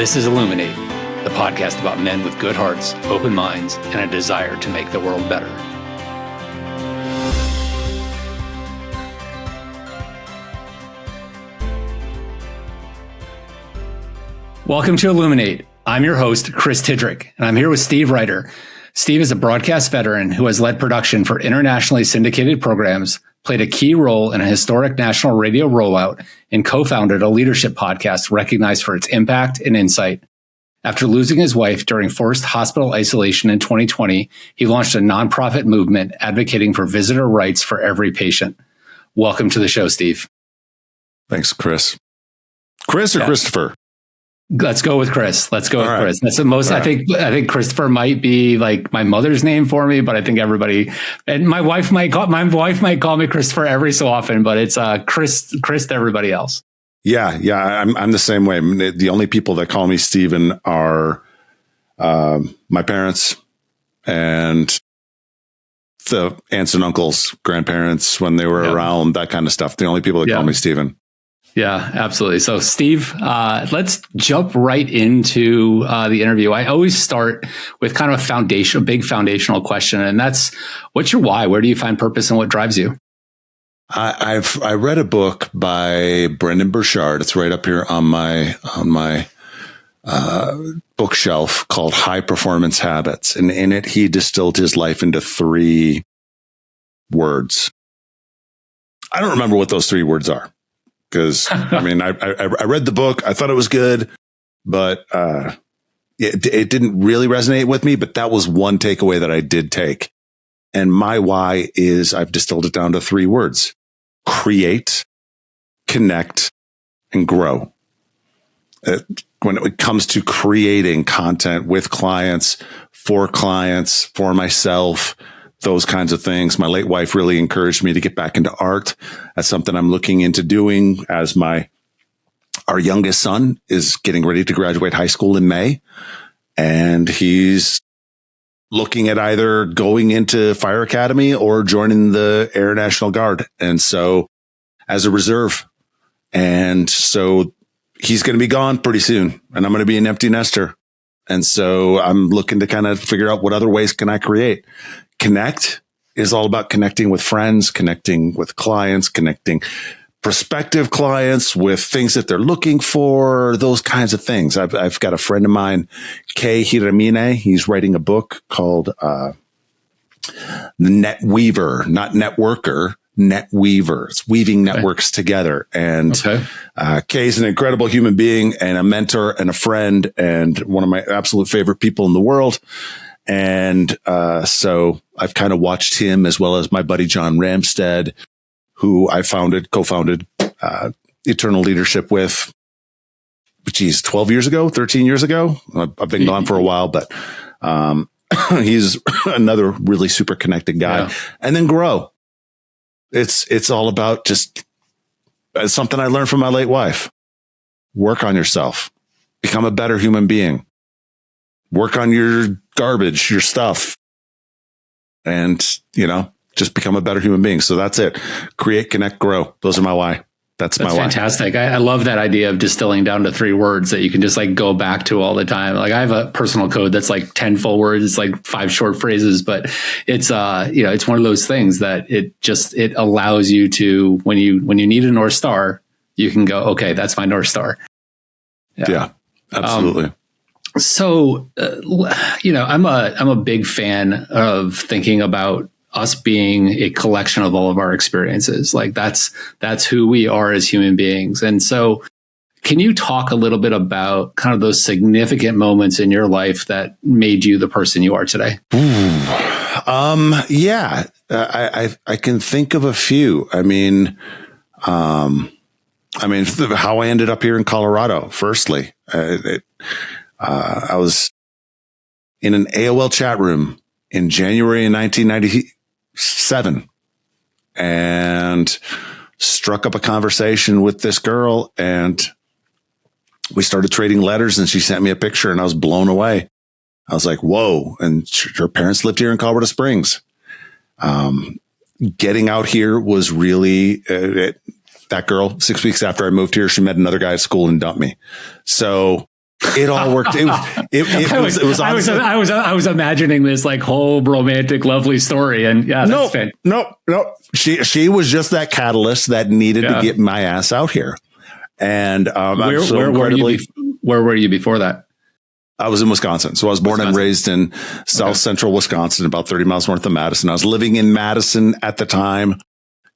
This is Illuminate, the podcast about men with good hearts, open minds, and a desire to make the world better. Welcome to Illuminate. I'm your host, Chris Tidrick, and I'm here with Steve Reiter. Steve is a broadcast veteran who has led production for internationally syndicated programs, played a key role in a historic national radio rollout, and co-founded a leadership podcast recognized for its impact and insight. After losing his wife during forced hospital isolation in 2020, he launched a nonprofit movement advocating for visitor rights for every patient. Welcome to the show, Steve. Thanks, Chris. Chris or Christopher? Let's go with Chris. Let's go with right. Chris. That's the most. All I think Christopher might be like my mother's name for me, but I think everybody and my wife might call me Christopher every so often, but it's Chris to everybody else. Yeah. I'm the same way. The only people that call me Steven are my parents and the aunts and uncles, grandparents when they were around, that kind of stuff. The only people that call me Steven. Yeah, absolutely. So, Steve, let's jump right into the interview. I always start with kind of a big foundational question, and that's, what's your why? Where do you find purpose, and what drives you? I read a book by Brendan Burchard. It's right up here on my bookshelf called High Performance Habits, and in it he distilled his life into 3 words. I don't remember what those 3 words are. Because I read the book. I thought it was good, but it didn't really resonate with me. But that was one takeaway that I did take. And my why is I've distilled it down to 3 words: create, connect, and grow. When it comes to creating content with clients, for myself, those kinds of things. My late wife really encouraged me to get back into art. That's something I'm looking into doing as our youngest son is getting ready to graduate high school in May. And he's looking at either going into Fire Academy or joining the Air National Guard. And so as a reserve. And so he's going to be gone pretty soon and I'm going to be an empty nester. And so I'm looking to kind of figure out what other ways can I create. Connect is all about connecting with friends, connecting with clients, connecting prospective clients with things that they're looking for, those kinds of things. I've got a friend of mine, Kei Hiramine. He's writing a book called The Net Weaver, not Networker, Net Weaver. It's weaving networks together. And Kei's an incredible human being and a mentor and a friend and one of my absolute favorite people in the world. And so I've kind of watched him as well as my buddy John Ramstead, who I co-founded Eternal Leadership with, 13 years ago. I've been gone for a while, but he's another really super connected guy. Yeah. And then grow. It's all about just something I learned from my late wife. Work on yourself. Become a better human being. Work on your garbage, your stuff, and, just become a better human being. So that's it. Create, connect, grow. Those are my why. That's my why. Fantastic. I love that idea of distilling down to 3 words that you can just like go back to all the time. Like I have a personal code that's like 10 full words. It's like 5 short phrases, but it's, it's one of those things that it allows you to, when you need a North Star, you can go, okay, that's my North Star. Yeah, absolutely. So, I'm a big fan of thinking about us being a collection of all of our experiences. Like that's who we are as human beings. And so can you talk a little bit about kind of those significant moments in your life that made you the person you are today? Yeah, I can think of a few. How I ended up here in Colorado, firstly, I was in an AOL chat room in January in 1997 and struck up a conversation with this girl, and we started trading letters, and she sent me a picture and I was blown away. I was like, whoa. And her parents lived here in Colorado Springs. Getting out here was really, that girl, 6 weeks after I moved here, she met another guy at school and dumped me. So It all worked. I was imagining this like whole romantic, lovely story, and yeah, that's no. She was just that catalyst that needed to get my ass out here. And where were you before that? I was in Wisconsin. So I was born and raised in South Central Wisconsin, about 30 miles north of Madison. I was living in Madison at the time,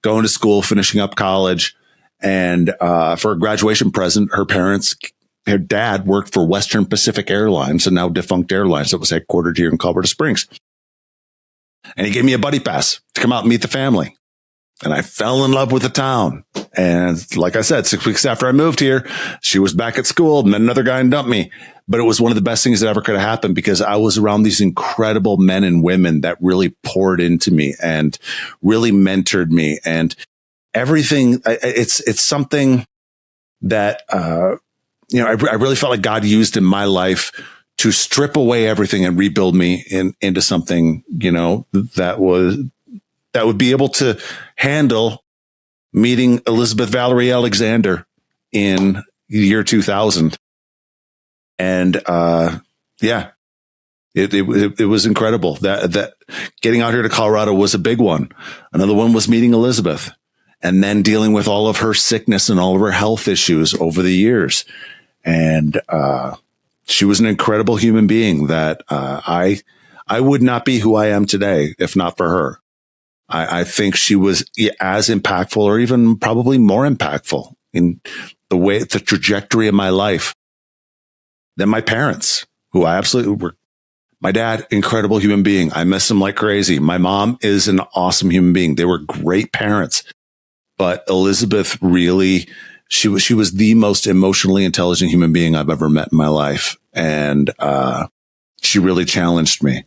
going to school, finishing up college. And for a graduation present, her dad worked for Western Pacific Airlines, a now defunct airlines that was headquartered here in Colorado Springs. And he gave me a buddy pass to come out and meet the family. And I fell in love with the town. And like I said, 6 weeks after I moved here, she was back at school, met another guy and dumped me. But it was one of the best things that ever could have happened because I was around these incredible men and women that really poured into me and really mentored me. And everything, it's something that, I really felt like God used in my life to strip away everything and rebuild me into something, that would be able to handle meeting Elizabeth Valerie Alexander in the year 2000. And, it was incredible that getting out here to Colorado was a big one. Another one was meeting Elizabeth and then dealing with all of her sickness and all of her health issues over the years. And, she was an incredible human being that, I would not be who I am today if not for her. I think she was as impactful or even probably more impactful in the trajectory of my life than my parents, who I absolutely were. My dad, incredible human being. I miss him like crazy. My mom is an awesome human being. They were great parents, but Elizabeth really, she was the most emotionally intelligent human being I've ever met in my life. And, she really challenged me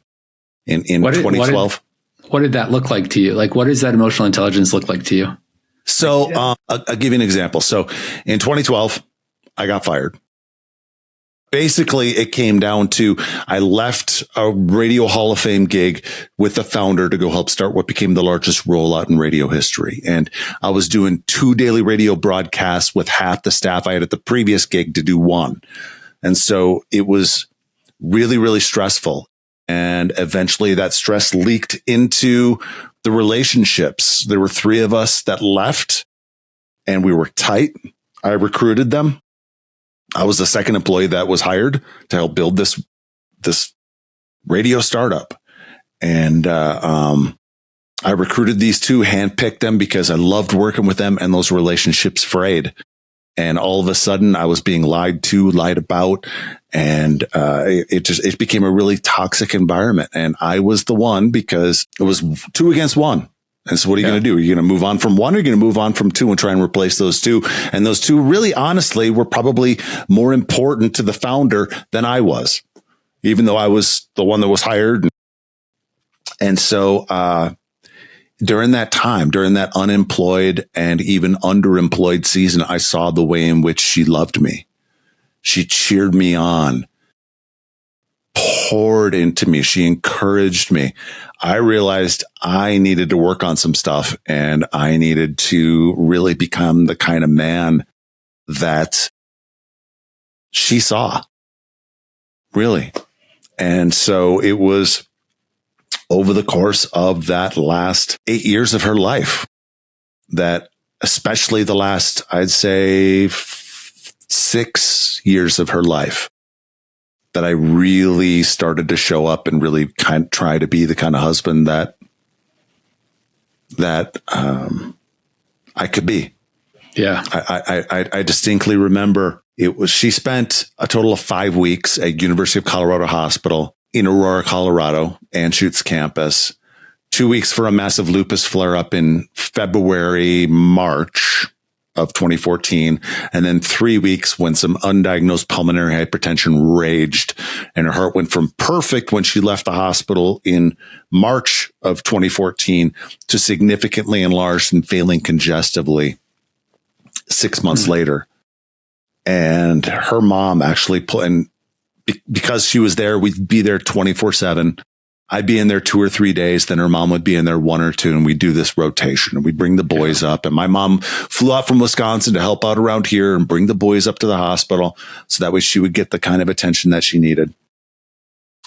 in 2012. What did that look like to you? Like, what does that emotional intelligence look like to you? So, I'll give you an example. So in 2012, I got fired. Basically, it came down to I left a Radio Hall of Fame gig with the founder to go help start what became the largest rollout in radio history. And I was doing 2 daily radio broadcasts with half the staff I had at the previous gig to do 1. And so it was really, really stressful. And eventually that stress leaked into the relationships. There were 3 of us that left and we were tight. I recruited them. I was the second employee that was hired to help build this radio startup. And, I recruited these 2, handpicked them because I loved working with them and those relationships frayed. And all of a sudden I was being lied to, lied about. And, it became a really toxic environment. And I was the one because it was 2 against 1. And so what are you going to do? Are you going to move on from 1 or are you going to move on from 2 and try and replace those 2? And those 2 really honestly were probably more important to the founder than I was, even though I was the one that was hired. And so, during that time, during that unemployed and even underemployed season, I saw the way in which she loved me. She cheered me on, poured into me. She encouraged me. I realized I needed to work on some stuff and I needed to really become the kind of man that she saw. Really. And so it was over the course of that last 8 years of her life, that especially the last, I'd say 6 years of her life, that I really started to show up and really try to be the kind of husband that I could be. Yeah. I distinctly remember she spent a total of 5 weeks at University of Colorado Hospital in Aurora, Colorado, Anschutz campus, 2 weeks for a massive lupus flare up in February, March of 2014. And then 3 weeks when some undiagnosed pulmonary hypertension raged and her heart went from perfect when she left the hospital in March of 2014 to significantly enlarged and failing congestively 6 months later. And her mom actually because she was there, we'd be there 24/7. I'd be in there 2 or 3 days. Then her mom would be in there 1 or 2, and we'd do this rotation, and we'd bring the boys up. And my mom flew out from Wisconsin to help out around here and bring the boys up to the hospital. So that way she would get the kind of attention that she needed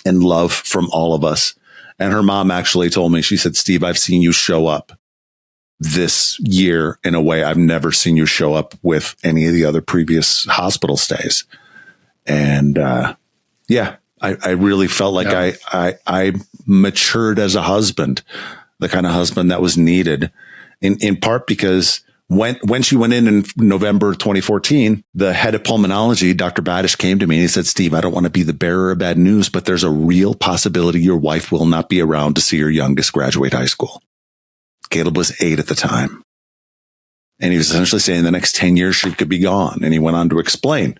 and love from all of us. And her mom actually told me, she said, Steve, I've seen you show up this year in a way I've never seen you show up with any of the other previous hospital stays. And, I really felt like I matured as a husband, the kind of husband that was needed in part because when she went in November 2014, the head of pulmonology, Dr. Badish, came to me and he said, Steve, I don't want to be the bearer of bad news, but there's a real possibility your wife will not be around to see her youngest graduate high school. Caleb was 8 at the time. And he was essentially saying the next 10 years she could be gone. And he went on to explain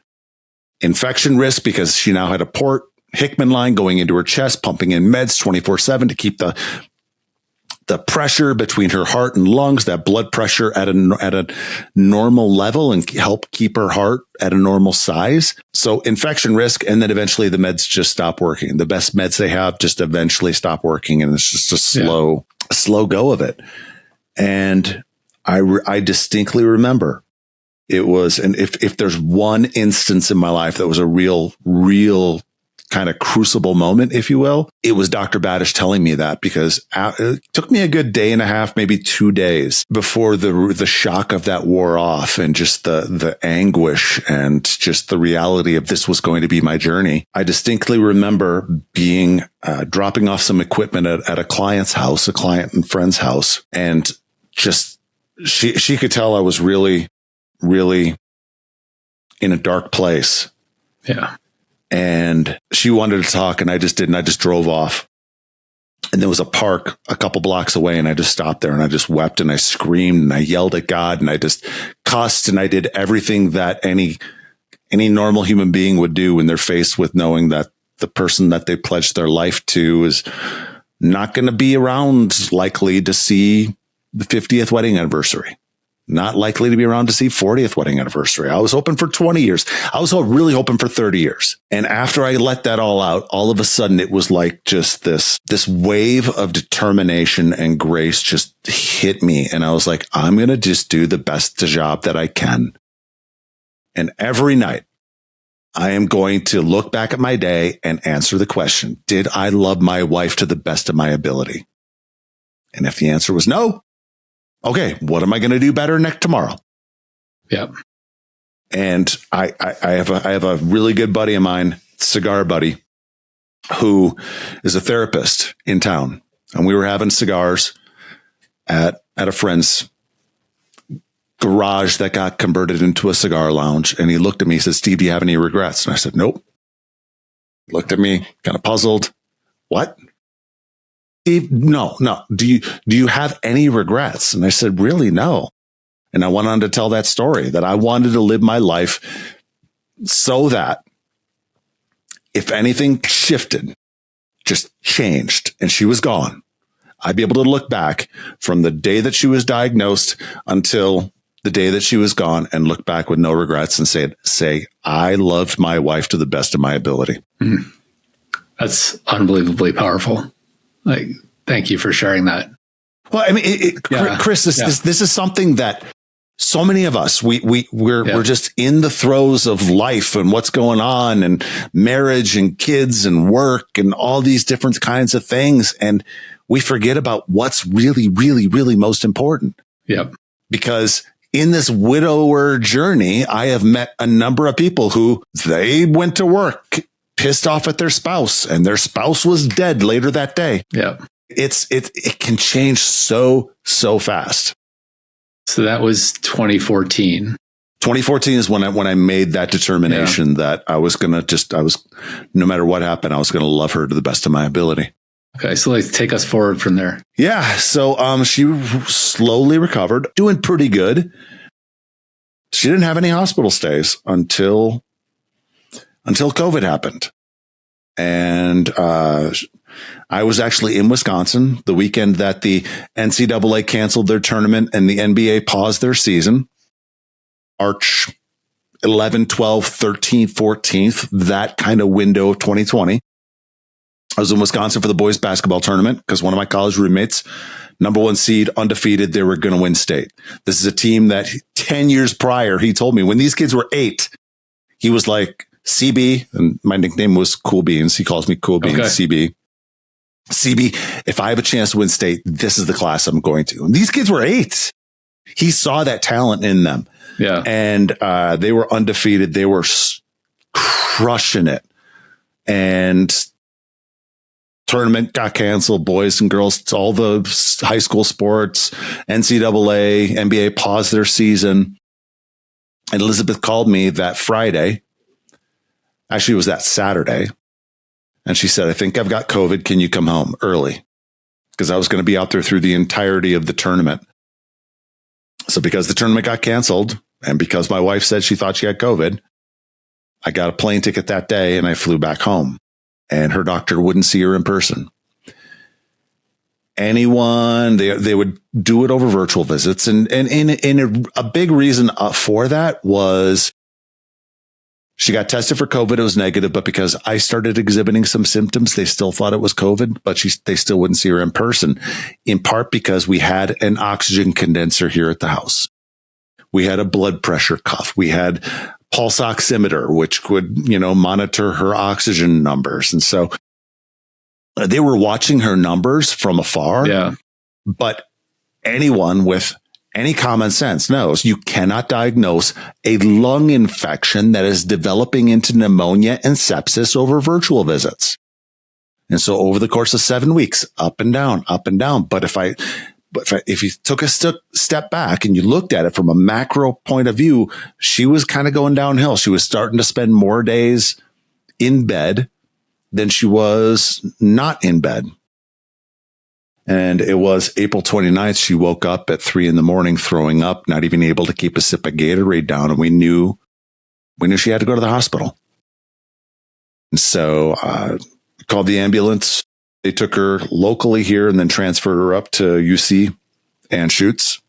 infection risk because she now had a port Hickman line going into her chest, pumping in meds 24/7 to keep the pressure between her heart and lungs, that blood pressure at a normal level and help keep her heart at a normal size. So infection risk. And then eventually the meds just stop working. The best meds they have just eventually stop working. And it's just a slow go of it. And I distinctly remember it was, and if there's one instance in my life that was a real kind of crucible moment, if you will, it was Dr. Badish telling me that, because it took me a good day and a half, maybe 2 days before the shock of that wore off, and just the anguish and just the reality of this was going to be my journey. I distinctly remember dropping off some equipment at a client's house, a client and friend's house. And just, she could tell I was really, really in a dark place. Yeah. And she wanted to talk, and I just didn't. I just drove off. And there was a park a couple blocks away, and I just stopped there and I just wept and I screamed and I yelled at God and I just cussed, and I did everything that any normal human being would do when they're faced with knowing that the person that they pledged their life to is not going to be around likely to see the 50th wedding anniversary. Not likely to be around to see 40th wedding anniversary. I was hoping for 20 years. I was really hoping for 30 years. And after I let that all out, all of a sudden it was like just this wave of determination and grace just hit me. And I was like, I'm going to just do the best job that I can. And every night I am going to look back at my day and answer the question, did I love my wife to the best of my ability? And if the answer was no, okay, what am I going to do better tomorrow? Yep. And I have a really good buddy of mine, cigar buddy, who is a therapist in town. And we were having cigars at a friend's garage that got converted into a cigar lounge. And he looked at me, he said, Steve, do you have any regrets? And I said, nope. He looked at me, kind of puzzled. What? Steve, no. Do you have any regrets? And I said, really, no. And I went on to tell that story, that I wanted to live my life so that if anything shifted, just changed, and she was gone, I'd be able to look back from the day that she was diagnosed until the day that she was gone and look back with no regrets and say, I loved my wife to the best of my ability. Mm-hmm. That's unbelievably powerful. Like, thank you for sharing that. Well, I mean, Chris, this is something that so many of us, we're just in the throes of life and what's going on, and marriage and kids and work and all these different kinds of things. And we forget about what's really, really, really most important. Yep. Because in this widower journey, I have met a number of people who they went to work pissed off at their spouse, and their spouse was dead later that day. Yeah. It can change so fast. So that was 2014. 2014 is when I made that determination that I was no matter what happened, I was going to love her to the best of my ability. Okay. So let's take us forward from there. Yeah. So, she slowly recovered, doing pretty good. She didn't have any hospital stays until COVID happened. And I was actually in Wisconsin the weekend that the NCAA canceled their tournament and the NBA paused their season. March 11, 12, 13, 14th, that kind of window of 2020. I was in Wisconsin for the boys basketball tournament because one of my college roommates, number 1 seed, undefeated, they were going to win state. This is a team that 10 years prior, he told me when these kids were 8, he was like, CB, and my nickname was Cool Beans. He calls me Cool Beans, okay. CB, if I have a chance to win state, this is the class I'm going to. And these kids were 8. He saw that talent in them. Yeah. And they were undefeated. They were crushing it. And tournament got canceled, boys and girls, all the high school sports, NCAA, NBA paused their season. And Elizabeth called me that Friday. Actually, it was that Saturday. And she said, I think I've got COVID. Can you come home early? Because I was going to be out there through the entirety of the tournament. So because the tournament got canceled and because my wife said she thought she had COVID, I got a plane ticket that day and I flew back home. And her doctor wouldn't see her in person. Anyone, they would do it over virtual visits. And a big reason for that was she got tested for COVID. It was negative, but because I started exhibiting some symptoms, they still thought it was COVID, but they still wouldn't see her in person, in part because we had an oxygen condenser here at the house. We had a blood pressure cuff. We had pulse oximeter, which would, monitor her oxygen numbers. And so they were watching her numbers from afar. Yeah. But anyone with any common sense knows you cannot diagnose a lung infection that is developing into pneumonia and sepsis over virtual visits. And so over the course of 7 weeks, up and down, up and down. But if you took a step back and you looked at it from a macro point of view, she was kind of going downhill. She was starting to spend more days in bed than she was not in bed. And it was April 29th. She woke up at 3 a.m, throwing up, not even able to keep a sip of Gatorade down. And we knew she had to go to the hospital. And so called the ambulance. They took her locally here and then transferred her up to UC Anschutz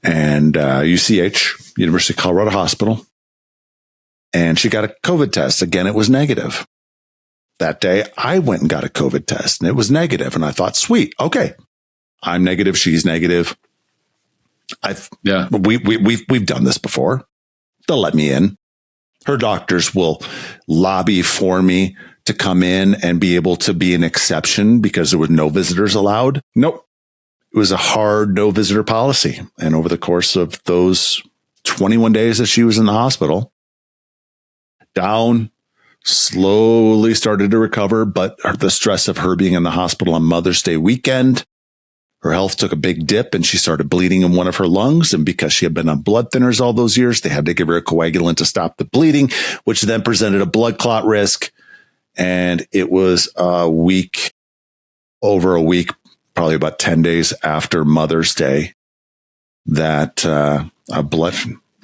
and UCH, University of Colorado Hospital. And she got a COVID test. Again, it was negative. That day, I went and got a COVID test and it was negative. And I thought, sweet, okay, I'm negative, she's negative. We've done this before. They'll let me in. Her doctors will lobby for me to come in and be able to be an exception because there were no visitors allowed. Nope. It was a hard no visitor policy. And over the course of those 21 days that she was in the hospital, down, slowly started to recover, but the stress of her being in the hospital on Mother's Day weekend, her health took a big dip and she started bleeding in one of her lungs. And because she had been on blood thinners all those years, they had to give her a coagulant to stop the bleeding, which then presented a blood clot risk. And it was over a week, probably about 10 days after Mother's Day, that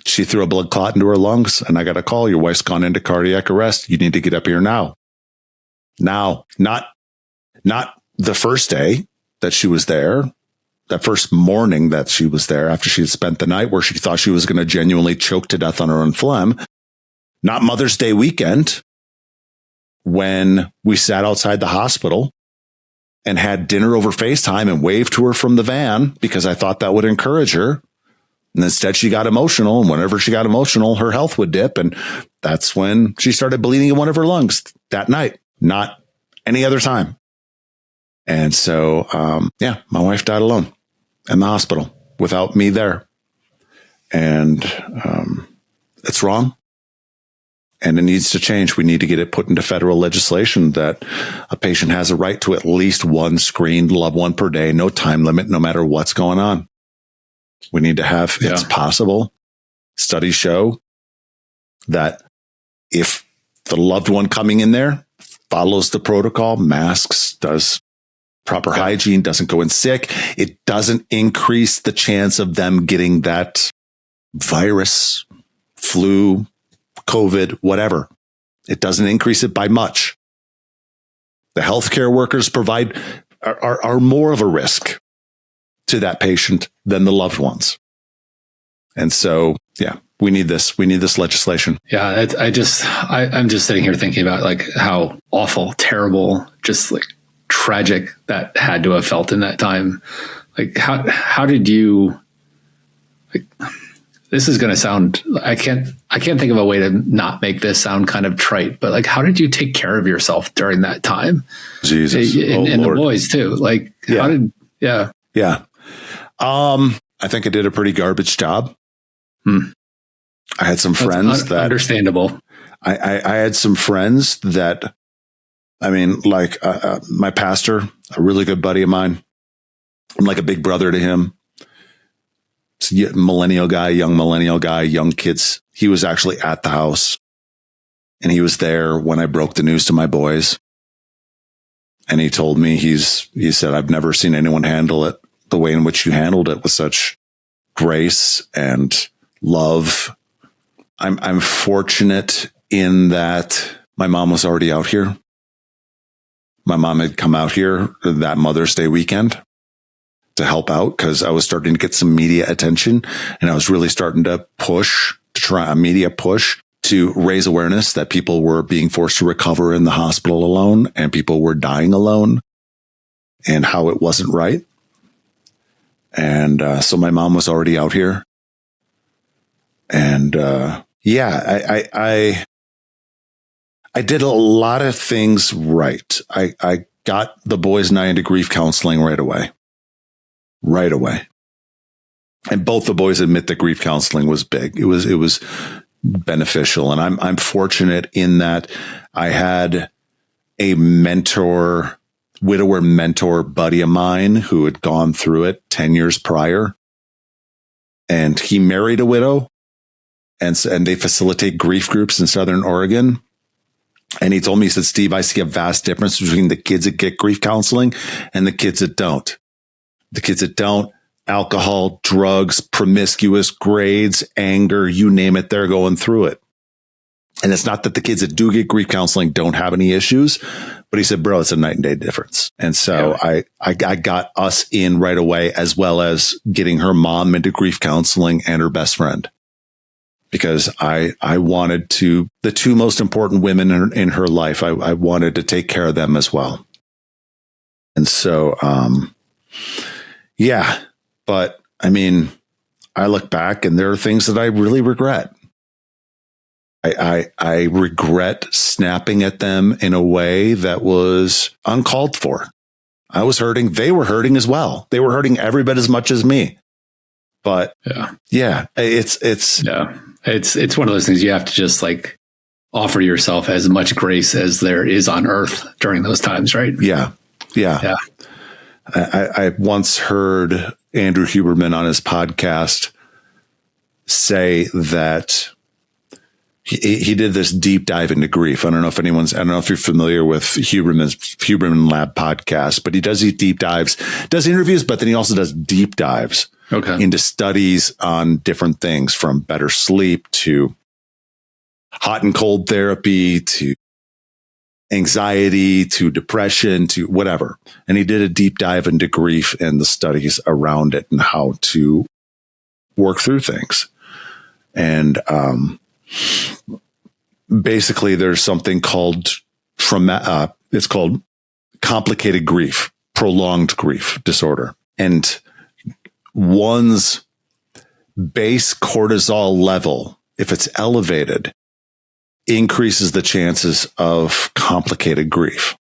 she threw a blood clot into her lungs. And I got a call. Your wife's gone into cardiac arrest. You need to get up here now. Now, not the first day that she was there, that first morning that she was there after she had spent the night where she thought she was going to genuinely choke to death on her own phlegm. Not Mother's Day weekend, when we sat outside the hospital and had dinner over FaceTime and waved to her from the van because I thought that would encourage her. And instead she got emotional. And whenever she got emotional, her health would dip. And that's when she started bleeding in one of her lungs that night, not any other time. And so, my wife died alone in the hospital without me there. And it's wrong. And it needs to change. We need to get it put into federal legislation that a patient has a right to at least one screened loved one per day, no time limit, no matter what's going on. We need to have, it's possible. Studies show that if the loved one coming in there follows the protocol, masks, does proper hygiene, doesn't go in sick, it doesn't increase the chance of them getting that virus, flu, COVID, whatever. It doesn't increase it by much. The healthcare workers are more of a risk to that patient than the loved ones. And so, yeah, we need this legislation. Yeah. I'm just sitting here thinking about like how awful, terrible, just like tragic that had to have felt in that time. Like how did you, like, this is going to sound, I can't think of a way to not make this sound kind of trite, but like, how did you take care of yourself during that time? Jesus. And the boys too. Like, yeah. Yeah. I think I did a pretty garbage job. I had some friends that understandable. I had some friends that, I mean, like my pastor, a really good buddy of mine. I'm like a big brother to him. Young millennial guy, young kids. He was actually at the house and he was there when I broke the news to my boys. And he told me, he said, I've never seen anyone handle it the way in which you handled it, with such grace and love. I'm fortunate in that my mom was already out here. My mom had come out here that Mother's Day weekend to help out because I was starting to get some media attention, and I was really starting to try a media push to raise awareness that people were being forced to recover in the hospital alone and people were dying alone and how it wasn't right. And so my mom was already out here. And I did a lot of things right. I got the boys and I into grief counseling right away. And both the boys admit that grief counseling was big. It was beneficial. And I'm fortunate in that I had a widower mentor buddy of mine who had gone through it 10 years prior. And he married a widow, and they facilitate grief groups in Southern Oregon. And he told me, he said, Steve, I see a vast difference between the kids that get grief counseling and the kids that don't. The kids that don't, alcohol, drugs, promiscuous, grades, anger, you name it, they're going through it. And it's not that the kids that do get grief counseling don't have any issues, but he said, bro, it's a night and day difference. And so yeah. I got us in right away, as well as getting her mom into grief counseling and her best friend, because I wanted the two most important women in her life, I wanted to take care of them as well. And so, yeah, but I mean, I look back and there are things that I really regret. I regret snapping at them in a way that was uncalled for. I was hurting. They were hurting as well. They were hurting every bit as much as me. But yeah, it's one of those things you have to just like offer yourself as much grace as there is on earth during those times, right? Yeah. I once heard Andrew Huberman on his podcast say that he did this deep dive into grief. I don't know if you're familiar with Huberman Lab podcast, but he does these deep dives, does interviews, but then he also does deep dives into studies on different things, from better sleep to hot and cold therapy to anxiety to depression to whatever. And he did a deep dive into grief and the studies around it and how to work through things. And, basically there's something called it's called complicated grief, prolonged grief disorder. And one's base cortisol level, if it's elevated, increases the chances of complicated grief.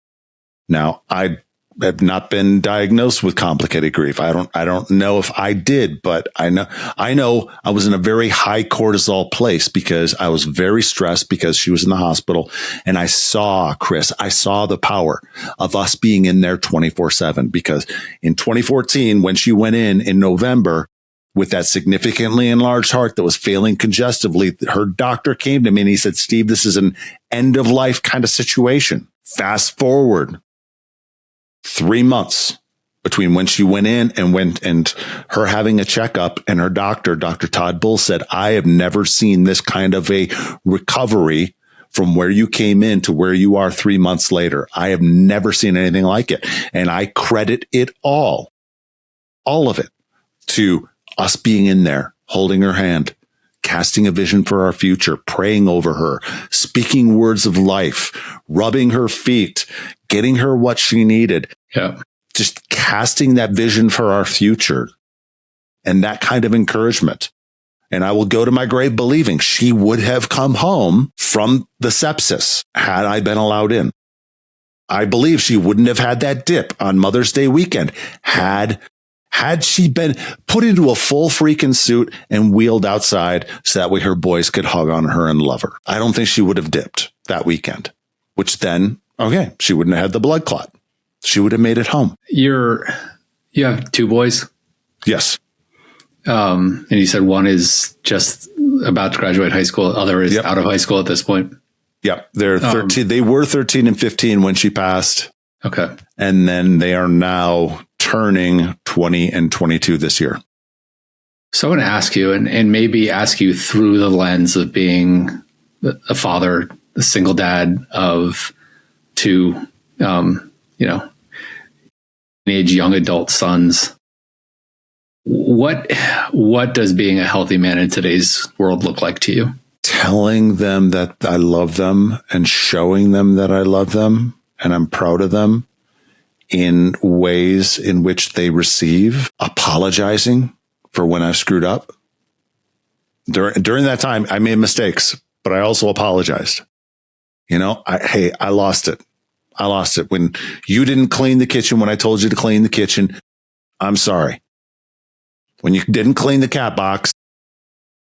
Now, I have not been diagnosed with complicated grief. I don't know if I did, but I know I was in a very high cortisol place because I was very stressed because she was in the hospital. And I saw the power of us being in there 24/7, because in 2014, when she went in November with that significantly enlarged heart that was failing congestively, her doctor came to me and he said, Steve, this is an end of life kind of situation. Fast forward 3 months between when she went in and her having a checkup, and her doctor, Dr. Todd Bull, said, I have never seen this kind of a recovery from where you came in to where you are 3 months later. I have never seen anything like it. And I credit it all of it, to us being in there holding her hand, casting a vision for our future, praying over her, speaking words of life, rubbing her feet, getting her what she needed. Yeah. Just casting that vision for our future and that kind of encouragement. And I will go to my grave believing she would have come home from the sepsis had I been allowed in. I believe she wouldn't have had that dip on Mother's Day weekend had she been put into a full freaking suit and wheeled outside so that way her boys could hug on her and love her. I don't think she would have dipped that weekend, which then, okay, she wouldn't have had the blood clot. She would have made it home. You have 2 boys? Yes. And you said one is just about to graduate high school. The other is out of high school at this point. Yep. They're 13. They were 13 and 15 when she passed. Okay. And then they are now turning 20 and 22 this year. So I want to ask you, and maybe ask you through the lens of being a father, a single dad of 2, age young adult sons. What does being a healthy man in today's world look like to you? Telling them that I love them and showing them that I love them and I'm proud of them in ways in which they receive, apologizing for when I've screwed up. During that time, I made mistakes, but I also apologized. I lost it. I lost it. When you didn't clean the kitchen, when I told you to clean the kitchen, I'm sorry. When you didn't clean the cat box,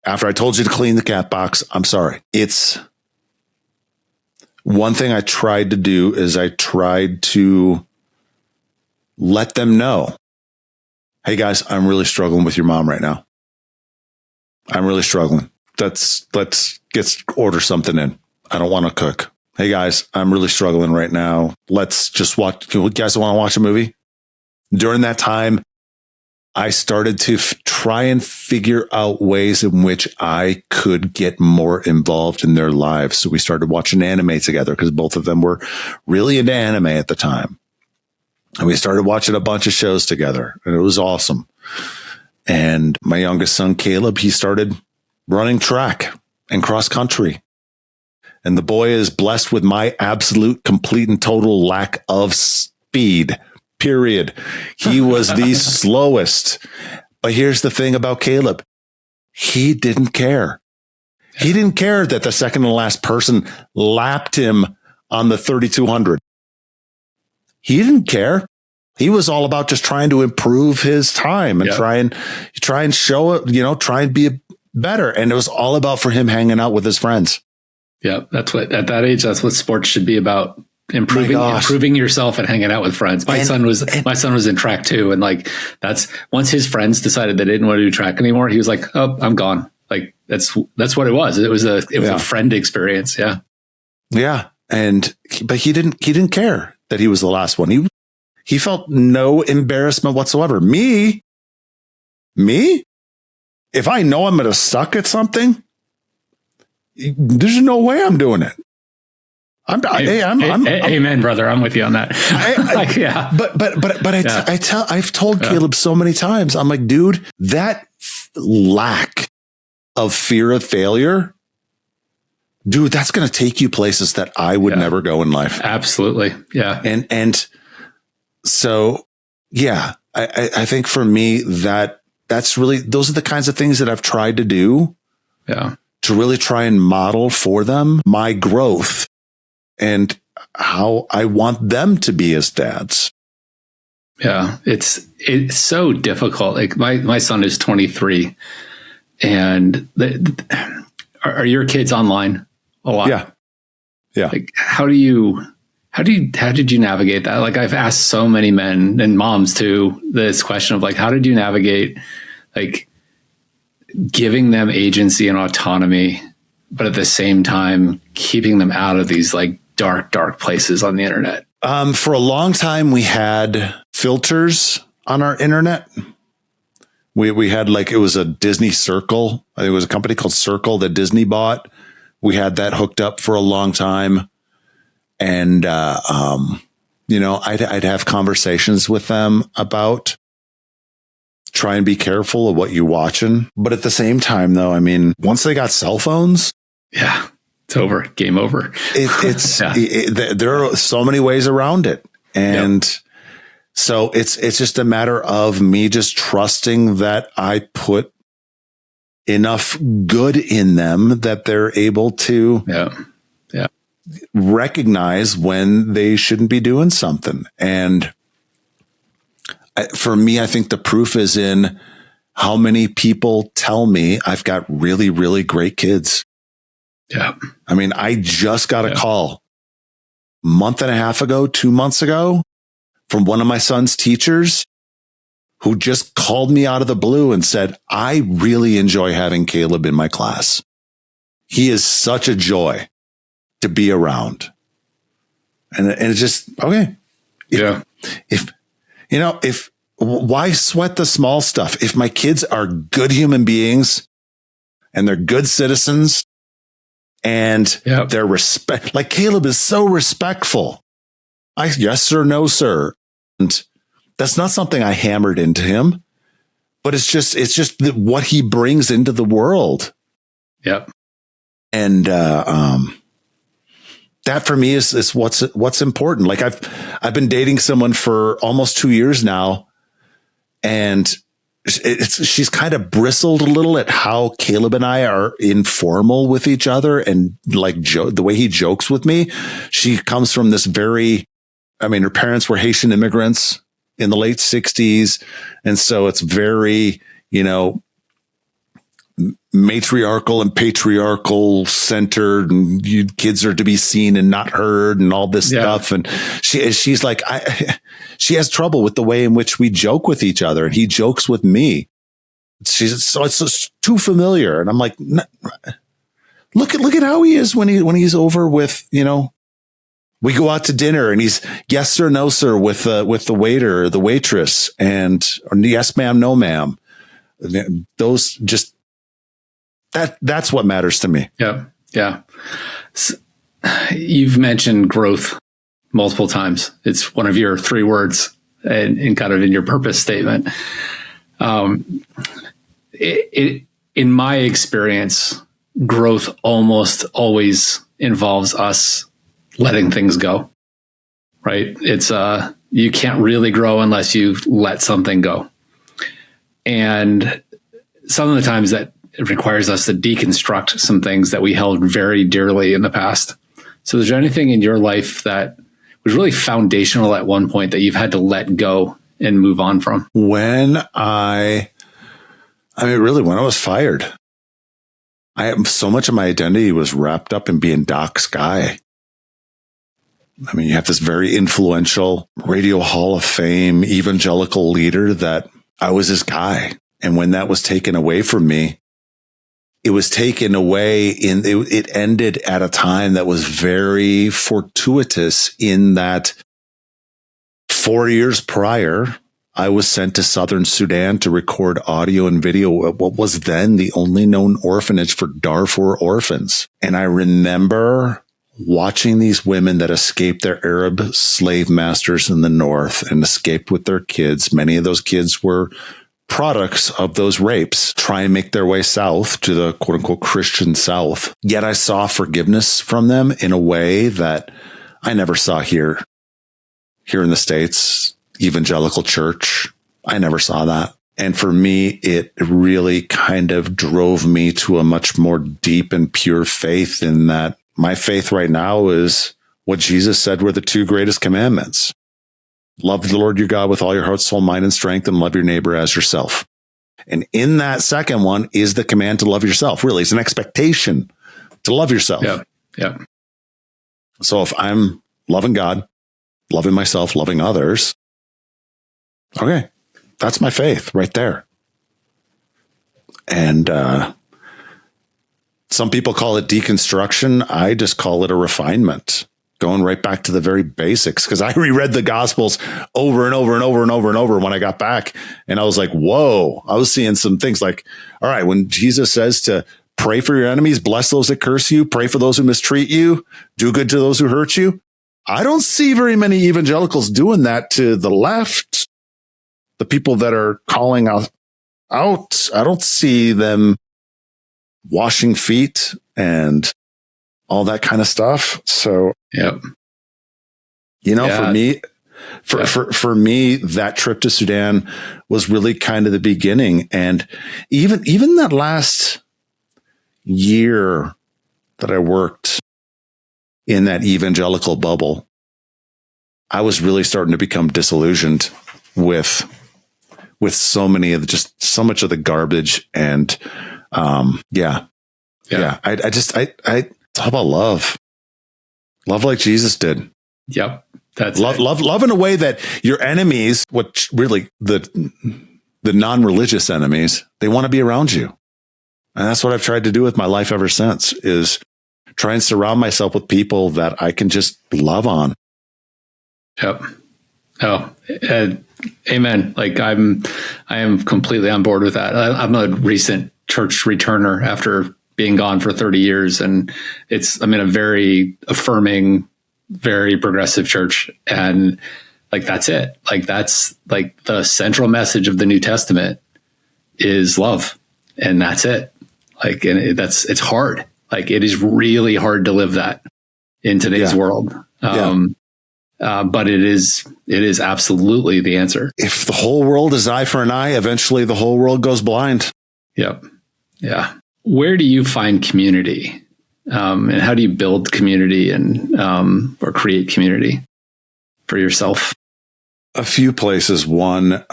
after I told you to clean the cat box, I'm sorry. It's one thing I tried to do is I tried to let them know, hey guys, I'm really struggling with your mom right now. I'm really struggling. Let's order something in. I don't want to cook. Hey guys, I'm really struggling right now. Let's just watch. You guys want to watch a movie? During that time, I started to try and figure out ways in which I could get more involved in their lives. So we started watching anime together because both of them were really into anime at the time. And we started watching a bunch of shows together and it was awesome. And my youngest son, Caleb, he started running track and cross country. And the boy is blessed with my absolute, complete and total lack of speed. Period. He was the slowest. But here's the thing about Caleb. He didn't care. He didn't care that the second to last person lapped him on the 3,200. He didn't care. He was all about just trying to improve his time and try and show it, try and be better. And it was all about for him hanging out with his friends. Yeah. That's what, at that age, that's what sports should be about. Improving yourself and hanging out with friends. My son was in track too. And that's once his friends decided they didn't want to do track anymore, he was like, oh, I'm gone. That's what it was. It was a friend experience. Yeah. Yeah. But he didn't care that he was the last one. He felt no embarrassment whatsoever. Me, if I know I'm going to suck at something, there's no way I'm doing it. Amen, brother. I'm with you on that. I've told Caleb so many times, I'm like, dude, that lack of fear of failure, dude, that's going to take you places that I would never go in life. Absolutely. Yeah. And so, yeah, I think for me that's really, those are the kinds of things that I've tried to do. Yeah. To really try and model for them my growth and how I want them to be as dads. Yeah, it's so difficult. My son is 23, and are your kids online a lot? Yeah. How did you navigate that? I've asked so many men and moms too this question of how did you navigate giving them agency and autonomy, but at the same time keeping them out of these dark places on the internet? For a long time, we had filters on our internet. We had it was a Disney Circle. It was a company called Circle that Disney bought. We had that hooked up for a long time. And, I'd have conversations with them about try and be careful of what you're watching. But at the same time, though, I mean, once they got cell phones, yeah, it's over. Game over. There are so many ways around it. And so it's just a matter of me just trusting that I put enough good in them that they're able to recognize when they shouldn't be doing something. And for me, I think the proof is in how many people tell me I've got really, really great kids. Yeah. I mean, I just got a call a month and a half ago, 2 months ago, from one of my son's teachers who just called me out of the blue and said, I really enjoy having Caleb in my class. He is such a joy to be around. And it's just, okay. If why sweat the small stuff? If my kids are good human beings and they're good citizens and they're like Caleb is so respectful. Yes, sir, no, sir. And that's not something I hammered into him, but it's just what he brings into the world. Yep. And, that for me is what's important. Like I've been dating someone for almost 2 years now, and she's kind of bristled a little at how Caleb and I are informal with each other, and like the way he jokes with me. She comes from this her parents were Haitian immigrants in the late 60s. And so it's very, matriarchal and patriarchal centered, and you kids are to be seen and not heard and all this stuff. And she's like, she has trouble with the way in which we joke with each other, and he jokes with me. It's just too familiar. And I'm like, look at how he is when he's over with, we go out to dinner and he's yes, sir, no, sir, with the waiter or the waitress, and or yes, ma'am, no, ma'am. Those just, that's what matters to me. Yeah. Yeah. So, you've mentioned growth multiple times. It's one of your 3 words in kind of in your purpose statement. In my experience, growth almost always involves us letting things go, right? It's, you can't really grow unless you let something go. And some of the times that it requires us to deconstruct some things that we held very dearly in the past. So is there anything in your life that was really foundational at one point that you've had to let go and move on from? When I was fired, so much of my identity was wrapped up in being Doc's guy. I mean, you have this very influential Radio Hall of Fame evangelical leader that I was his guy. And when that was taken away from me, it was taken away it ended at a time that was very fortuitous, in that 4 years prior, I was sent to Southern Sudan to record audio and video at what was then the only known orphanage for Darfur orphans. And I remember watching these women that escaped their Arab slave masters in the north and escaped with their kids. Many of those kids were products of those rapes, try and make their way south to the quote unquote Christian South. Yet I saw forgiveness from them in a way that I never saw here in the States, evangelical church. I never saw that. And for me, it really kind of drove me to a much more deep and pure faith, in that my faith right now is what Jesus said were the 2 greatest commandments. Love the Lord your God with all your heart, soul, mind, and strength, and love your neighbor as yourself. And in that second one is the command to love yourself. Really, it's an expectation to love yourself. Yeah. Yeah. So if I'm loving God, loving myself, loving others, okay, that's my faith right there. And some people call it deconstruction. I just call it a refinement. Going right back to the very basics, because I reread the Gospels over and over and over and over and over when I got back. And I was like, whoa, I was seeing some things like, all right, when Jesus says to pray for your enemies, bless those that curse you, pray for those who mistreat you, do good to those who hurt you. I don't see very many evangelicals doing that to the left. The people that are calling out. I don't see them washing feet and all that kind of stuff. So, Yep. for me, that trip to Sudan was really kind of the beginning. And even that last year that I worked in that evangelical bubble, I was really starting to become disillusioned with so much of the garbage. And, it's all about love like Jesus did. Yep. That's love in a way that your enemies, what really the non-religious enemies, they want to be around you. And that's what I've tried to do with my life ever since, is try and surround myself with people that I can just love on. Yep. Oh, amen. Like I am completely on board with that. I'm a recent church returner after being gone for 30 years. And I'm in a very affirming, very progressive church. And like, that's it. Like, that's like the central message of the New Testament is love. And that's it. Like, and it's hard. Like, it is really hard to live that in today's world. But it is absolutely the answer. If the whole world is eye for an eye, eventually the whole world goes blind. Yep. Yeah. Where do you find community? And how do you build community and or create community for yourself? A few places. One,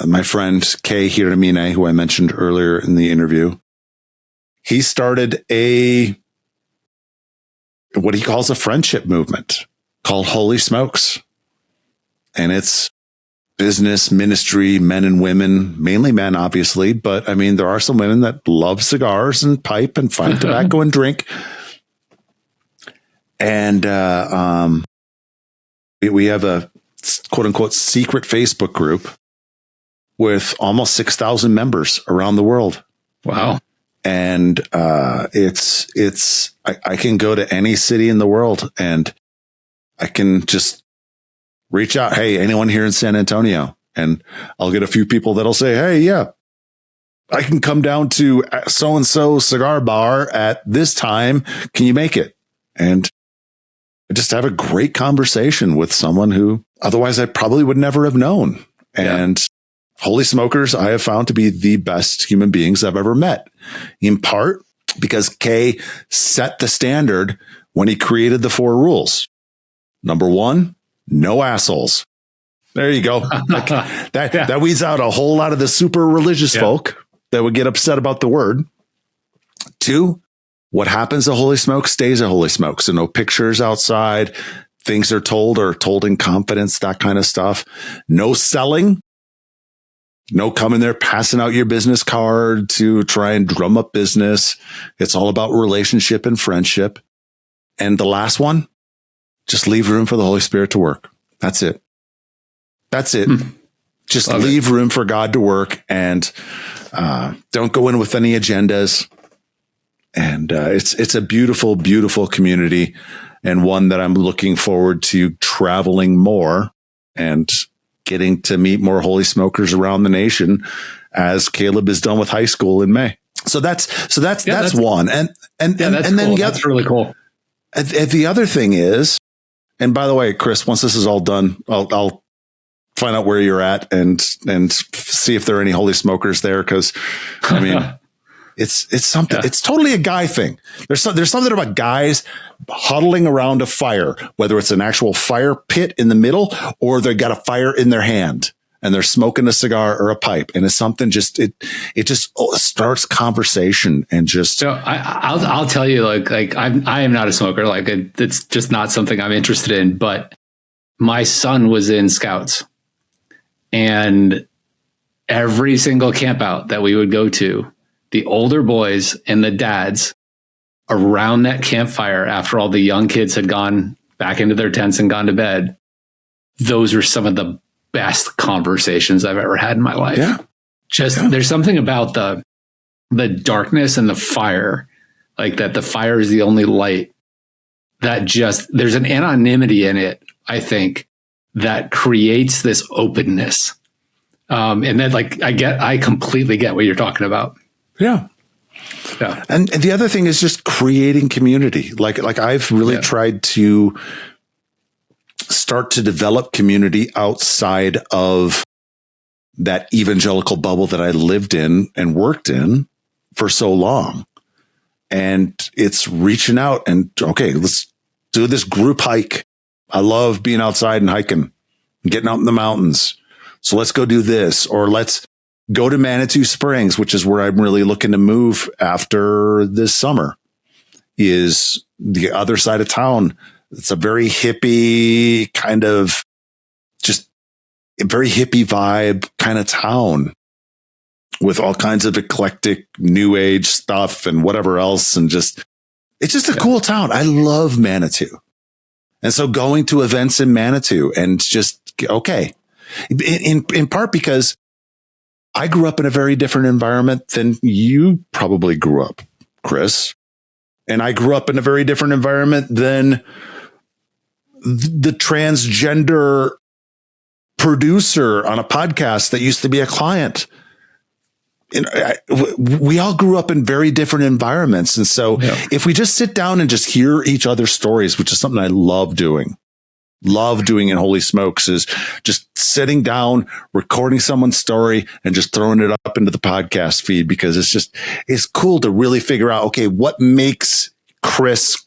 my friend Kay Hiramine, who I mentioned earlier in the interview, he started what he calls a friendship movement called Holy Smokes. And it's business, ministry, men and women, mainly men, obviously. But I mean, there are some women that love cigars and pipe and fine tobacco and drink. And we have a quote unquote secret Facebook group with almost 6,000 members around the world. Wow. And I can go to any city in the world and I can just reach out. Hey, anyone here in San Antonio? And I'll get a few people that'll say, hey, yeah, I can come down to so-and-so cigar bar at this time. Can you make it? And I just have a great conversation with someone who otherwise I probably would never have known. And Holy Smokers, I have found to be the best human beings I've ever met, in part because Kay set the standard when he created the 4 rules. Number 1, no assholes. There you go. That weeds out a whole lot of the super religious folk that would get upset about the word. 2, what happens to Holy Smokes stays at Holy Smokes. So no pictures outside. Things are told in confidence, that kind of stuff. No selling. No coming there, passing out your business card to try and drum up business. It's all about relationship and friendship. And the last one, just leave room for the Holy Spirit to work. That's it. Just leave room for God to work and don't go in with any agendas. And it's a beautiful, beautiful community, and one that I'm looking forward to traveling more and getting to meet more Holy Smokers around the nation as Caleb is done with high school in May. So that's one. And then that's really cool. And the other thing is, and by the way, Chris, once this is all done, I'll find out where you're at and see if there are any Holy Smokers there. Cause I mean, it's something, it's totally a guy thing. There's something about guys huddling around a fire, whether it's an actual fire pit in the middle or they got a fire in their hand and they're smoking a cigar or a pipe. And it's something it just starts conversation and just. So I'll tell you, like I am not a smoker. Like it's just not something I'm interested in, but my son was in Scouts, and every single camp out that we would go to, the older boys and the dads around that campfire after all the young kids had gone back into their tents and gone to bed, those are some of the best conversations I've ever had in my life. There's something about the darkness and the fire, like that the fire is the only light, that there's an anonymity in it, I think, that creates this openness And then I completely get what you're talking about. Yeah. Yeah. And the other thing is just creating community. Like I've really tried to start to develop community outside of that evangelical bubble that I lived in and worked in for so long. And it's reaching out and, okay, let's do this group hike. I love being outside and hiking, getting out in the mountains. So let's go do this, or let's go to Manitou Springs, which is where I'm really looking to move after this summer, is the other side of town. It's a very hippie kind of, just a very hippie vibe kind of town with all kinds of eclectic new age stuff and whatever else. And just, it's just a cool town. I love Manitou. And so going to events in Manitou and just, okay, in part because I grew up in a very different environment than you probably grew up, Chris. And I grew up in a very different environment than the transgender producer on a podcast that used to be a client. And we all grew up in very different environments. And so if we just sit down and just hear each other's stories, which is something I love doing in Holy Smokes, is just sitting down, recording someone's story and just throwing it up into the podcast feed, because it's cool to really figure out, okay, what makes Chris?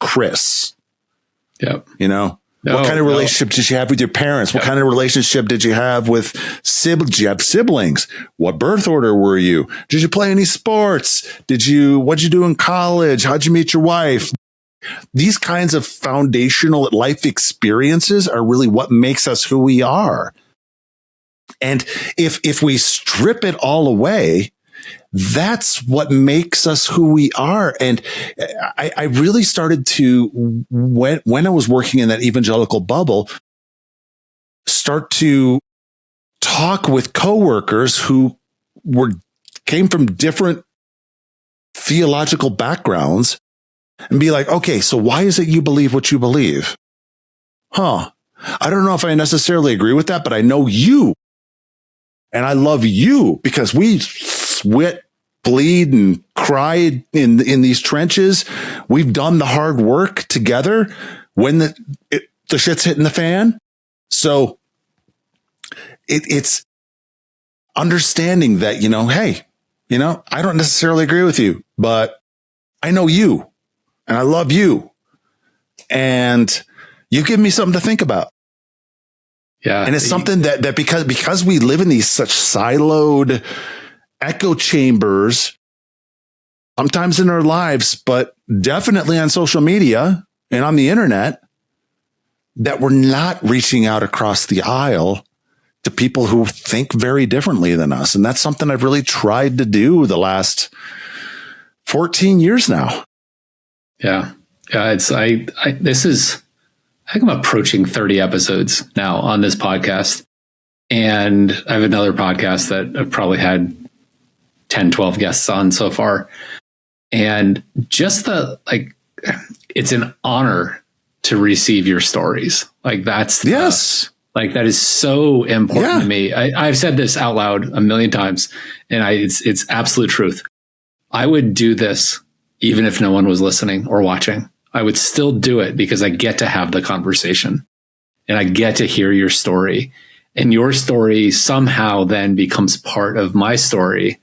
Yep. You know? What kind of relationship did you have with your parents? What kind of relationship did you have with siblings? Did you have siblings? What birth order were you? Did you play any sports? What'd you do in college? How'd you meet your wife? These kinds of foundational life experiences are really what makes us who we are. And if we strip it all away, that's what makes us who we are. And I really started to, when I was working in that evangelical bubble, start to talk with coworkers who came from different theological backgrounds and be like, okay, so why is it you believe what you believe? I don't know if I necessarily agree with that, but I know you. And I love you because we sweat, bleed, and cried in these trenches. We've done the hard work together when the shit's hitting the fan. So it's understanding that, hey, I don't necessarily agree with you, but I know you and I love you. And you give me something to think about. Yeah. And it's something that because we live in these such siloed echo chambers, sometimes in our lives, but definitely on social media and on the internet, that we're not reaching out across the aisle to people who think very differently than us. And that's something I've really tried to do the last 14 years now. Yeah. Yeah. I think I'm approaching 30 episodes now on this podcast. And I have another podcast that I've probably had 10, 12 guests on so far. And just it's an honor to receive your stories. That is so important to me. I've said this out loud a million times, and it's absolute truth. I would do this even if no one was listening or watching. I would still do it because I get to have the conversation and I get to hear your story, and your story somehow then becomes part of my story.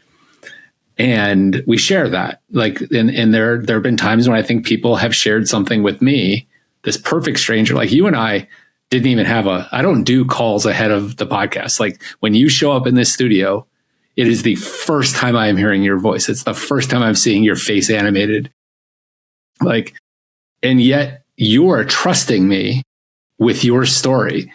And we share that. And there have been times when I think people have shared something with me, this perfect stranger, like you and I didn't even I don't do calls ahead of the podcast. Like when you show up in this studio, it is the first time I am hearing your voice. It's the first time I'm seeing your face animated. And yet you are trusting me with your story.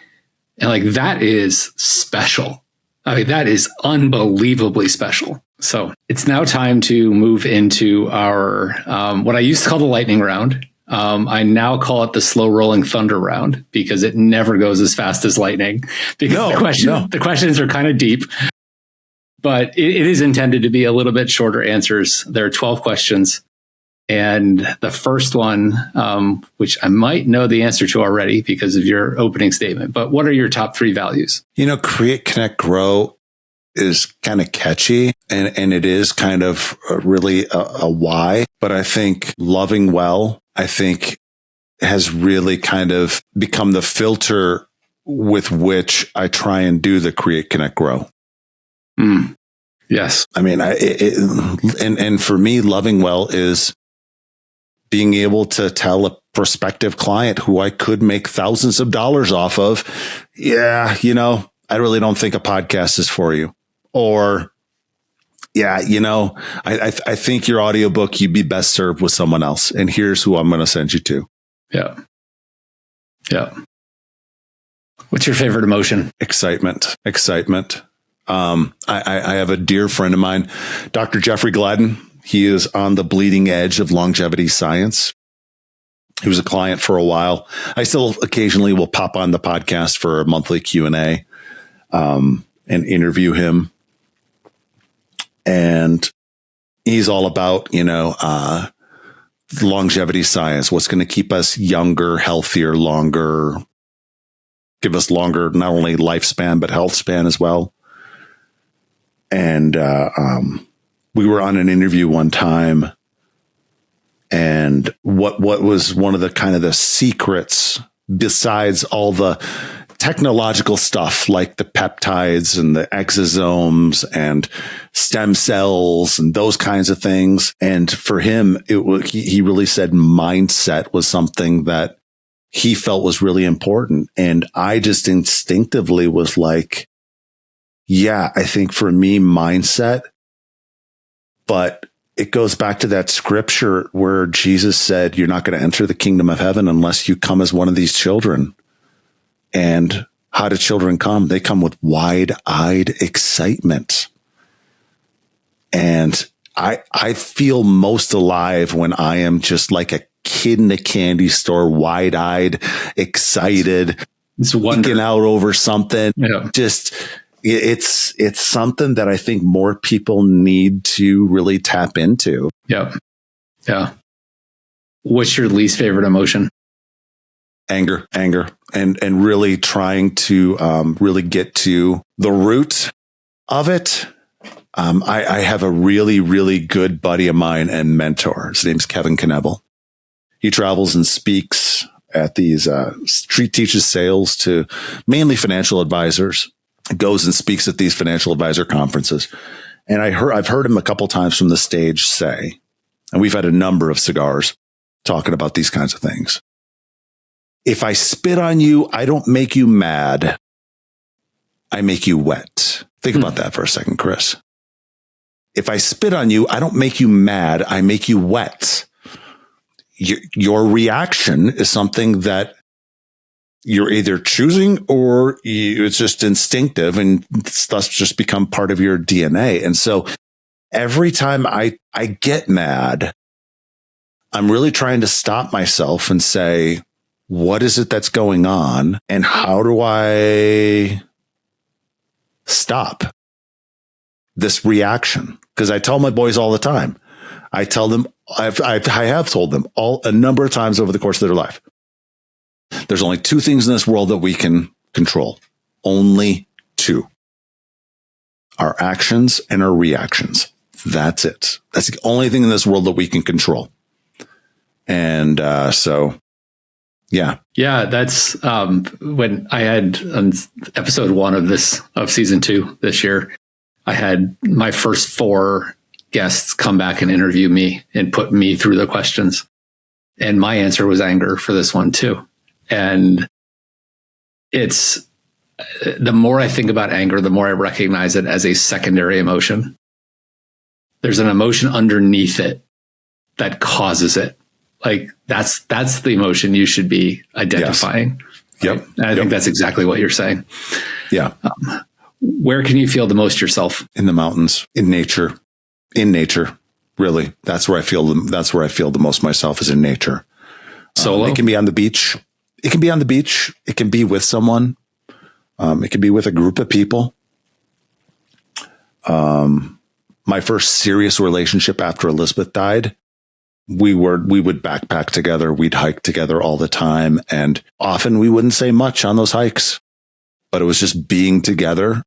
And that is special. I mean, that is unbelievably special. So it's now time to move into our, what I used to call the lightning round. I now call it the slow rolling thunder round because it never goes as fast as lightning, because the questions are kind of deep, but it is intended to be a little bit shorter answers. There are 12 questions. And the first one, which I might know the answer to already because of your opening statement, but what are your top 3 values? Create, connect, grow. is kind of catchy and it is kind of really a why. But I think loving well, I think has really kind of become the filter with which I try and do the create, connect, grow. Yes. I mean, and for me, loving well is being able to tell a prospective client who I could make thousands of dollars off of, yeah, I really don't think a podcast is for you. Or, yeah, I think your audiobook, you'd be best served with someone else. And here's who I'm going to send you to. Yeah. Yeah. What's your favorite emotion? Excitement. I have a dear friend of mine, Dr. Jeffrey Gladden. He is on the bleeding edge of longevity science. He was a client for a while. I still occasionally will pop on the podcast for a monthly Q&A and interview him. And he's all about, longevity science, what's going to keep us younger, healthier, longer, give us longer, not only lifespan, but health span as well. And we were on an interview one time, and what was one of the kind of the secrets, besides all the technological stuff like the peptides and the exosomes and stem cells and those kinds of things. And for him, he really said mindset was something that he felt was really important. And I just instinctively was like, yeah, I think for me, mindset, but it goes back to that scripture where Jesus said, you're not going to enter the kingdom of heaven unless you come as one of these children. And how do children come? They come with wide-eyed excitement. And I feel most alive when I am just like a kid in a candy store, wide-eyed, excited, geeking out over something. Yeah. Just, it's something that I think more people need to really tap into. Yeah. Yeah. What's your least favorite emotion? Anger, and really trying to really get to the root of it. I have a really, really good buddy of mine and mentor. His name's Kevin Knevel. He travels and speaks at these teaches sales to mainly financial advisors. Goes and speaks at these financial advisor conferences. And I've heard him a couple times from the stage say, and we've had a number of cigars talking about these kinds of things. If I spit on you, I don't make you mad. I make you wet. Think about that for a second, Chris. If I spit on you, I don't make you mad. I make you wet. Your reaction is something that you're either choosing or it's just instinctive and thus just become part of your DNA. And so every time I get mad, I'm really trying to stop myself and say, what is it that's going on? And how do I stop this reaction? Because I tell my boys all the time. I tell them, I have told them a number of times over the course of their life. There's only two things in this world that we can control. Only two. Our actions and our reactions. That's it. That's the only thing in this world that we can control. And so, yeah. Yeah, that's when I had on episode 1 of season 2 this year, I had my first 4 guests come back and interview me and put me through the questions. And my answer was anger for this one too. And it's the more I think about anger, the more I recognize it as a secondary emotion. There's an emotion underneath it that causes it. Like that's the emotion you should be identifying. Yes. Yep. Right? And I think that's exactly what you're saying. Yeah. Where can you feel the most yourself? In the mountains, in nature, really. That's where I feel the most myself is in nature. Solo? It can be on the beach. It can be on the beach. It can be with someone. It can be with a group of people. My first serious relationship after Elizabeth died, we would backpack together. We'd hike together all the time. And often we wouldn't say much on those hikes, but it was just being together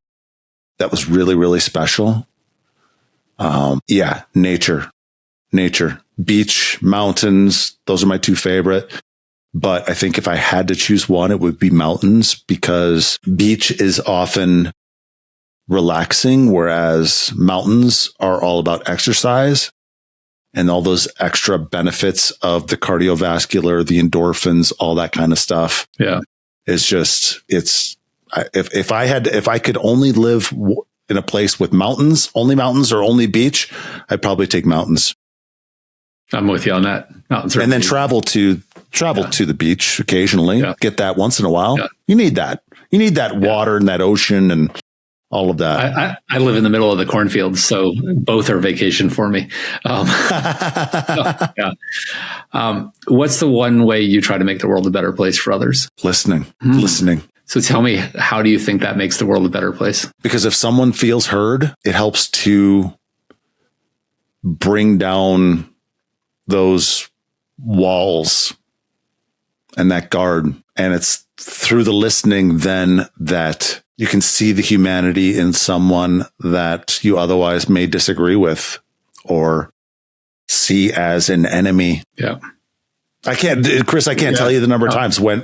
that was really, really special. Nature, beach, mountains. Those are my two favorite. But I think if I had to choose one, it would be mountains, because beach is often relaxing, whereas mountains are all about exercise and all those extra benefits of the cardiovascular, the endorphins, all that kind of stuff. Yeah. If I could only live in a place with mountains or only beach, I'd probably take mountains. I'm with you on that. Mountains are and then travel to the beach occasionally. Yeah. Get that once in a while. Yeah. You need that. You need that water and that ocean and all of that. I live in the middle of the cornfields, so both are vacation for me. What's the one way you try to make the world a better place for others? Listening. So tell me, how do you think that makes the world a better place? Because if someone feels heard, it helps to bring down those walls and that guard. And it's through the listening then that you can see the humanity in someone that you otherwise may disagree with or see as an enemy. Yeah. Chris, I can't tell you the number of times when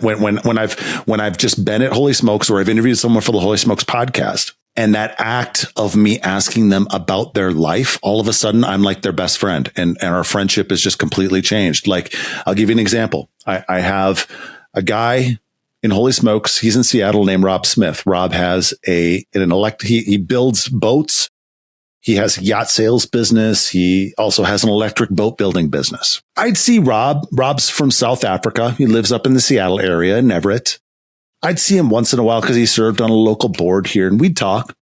I've just been at Holy Smokes or I've interviewed someone for the Holy Smokes podcast, and that act of me asking them about their life, all of a sudden I'm like their best friend, and our friendship is just completely changed. Like, I'll give you an example. I have a guy in Holy Smokes. He's in Seattle, named Rob Smith. Rob has he builds boats. He has a yacht sales business. He also has an electric boat building business. I'd see Rob. Rob's from South Africa. He lives up in the Seattle area in Everett. I'd see him once in a while because he served on a local board here, and we'd talk.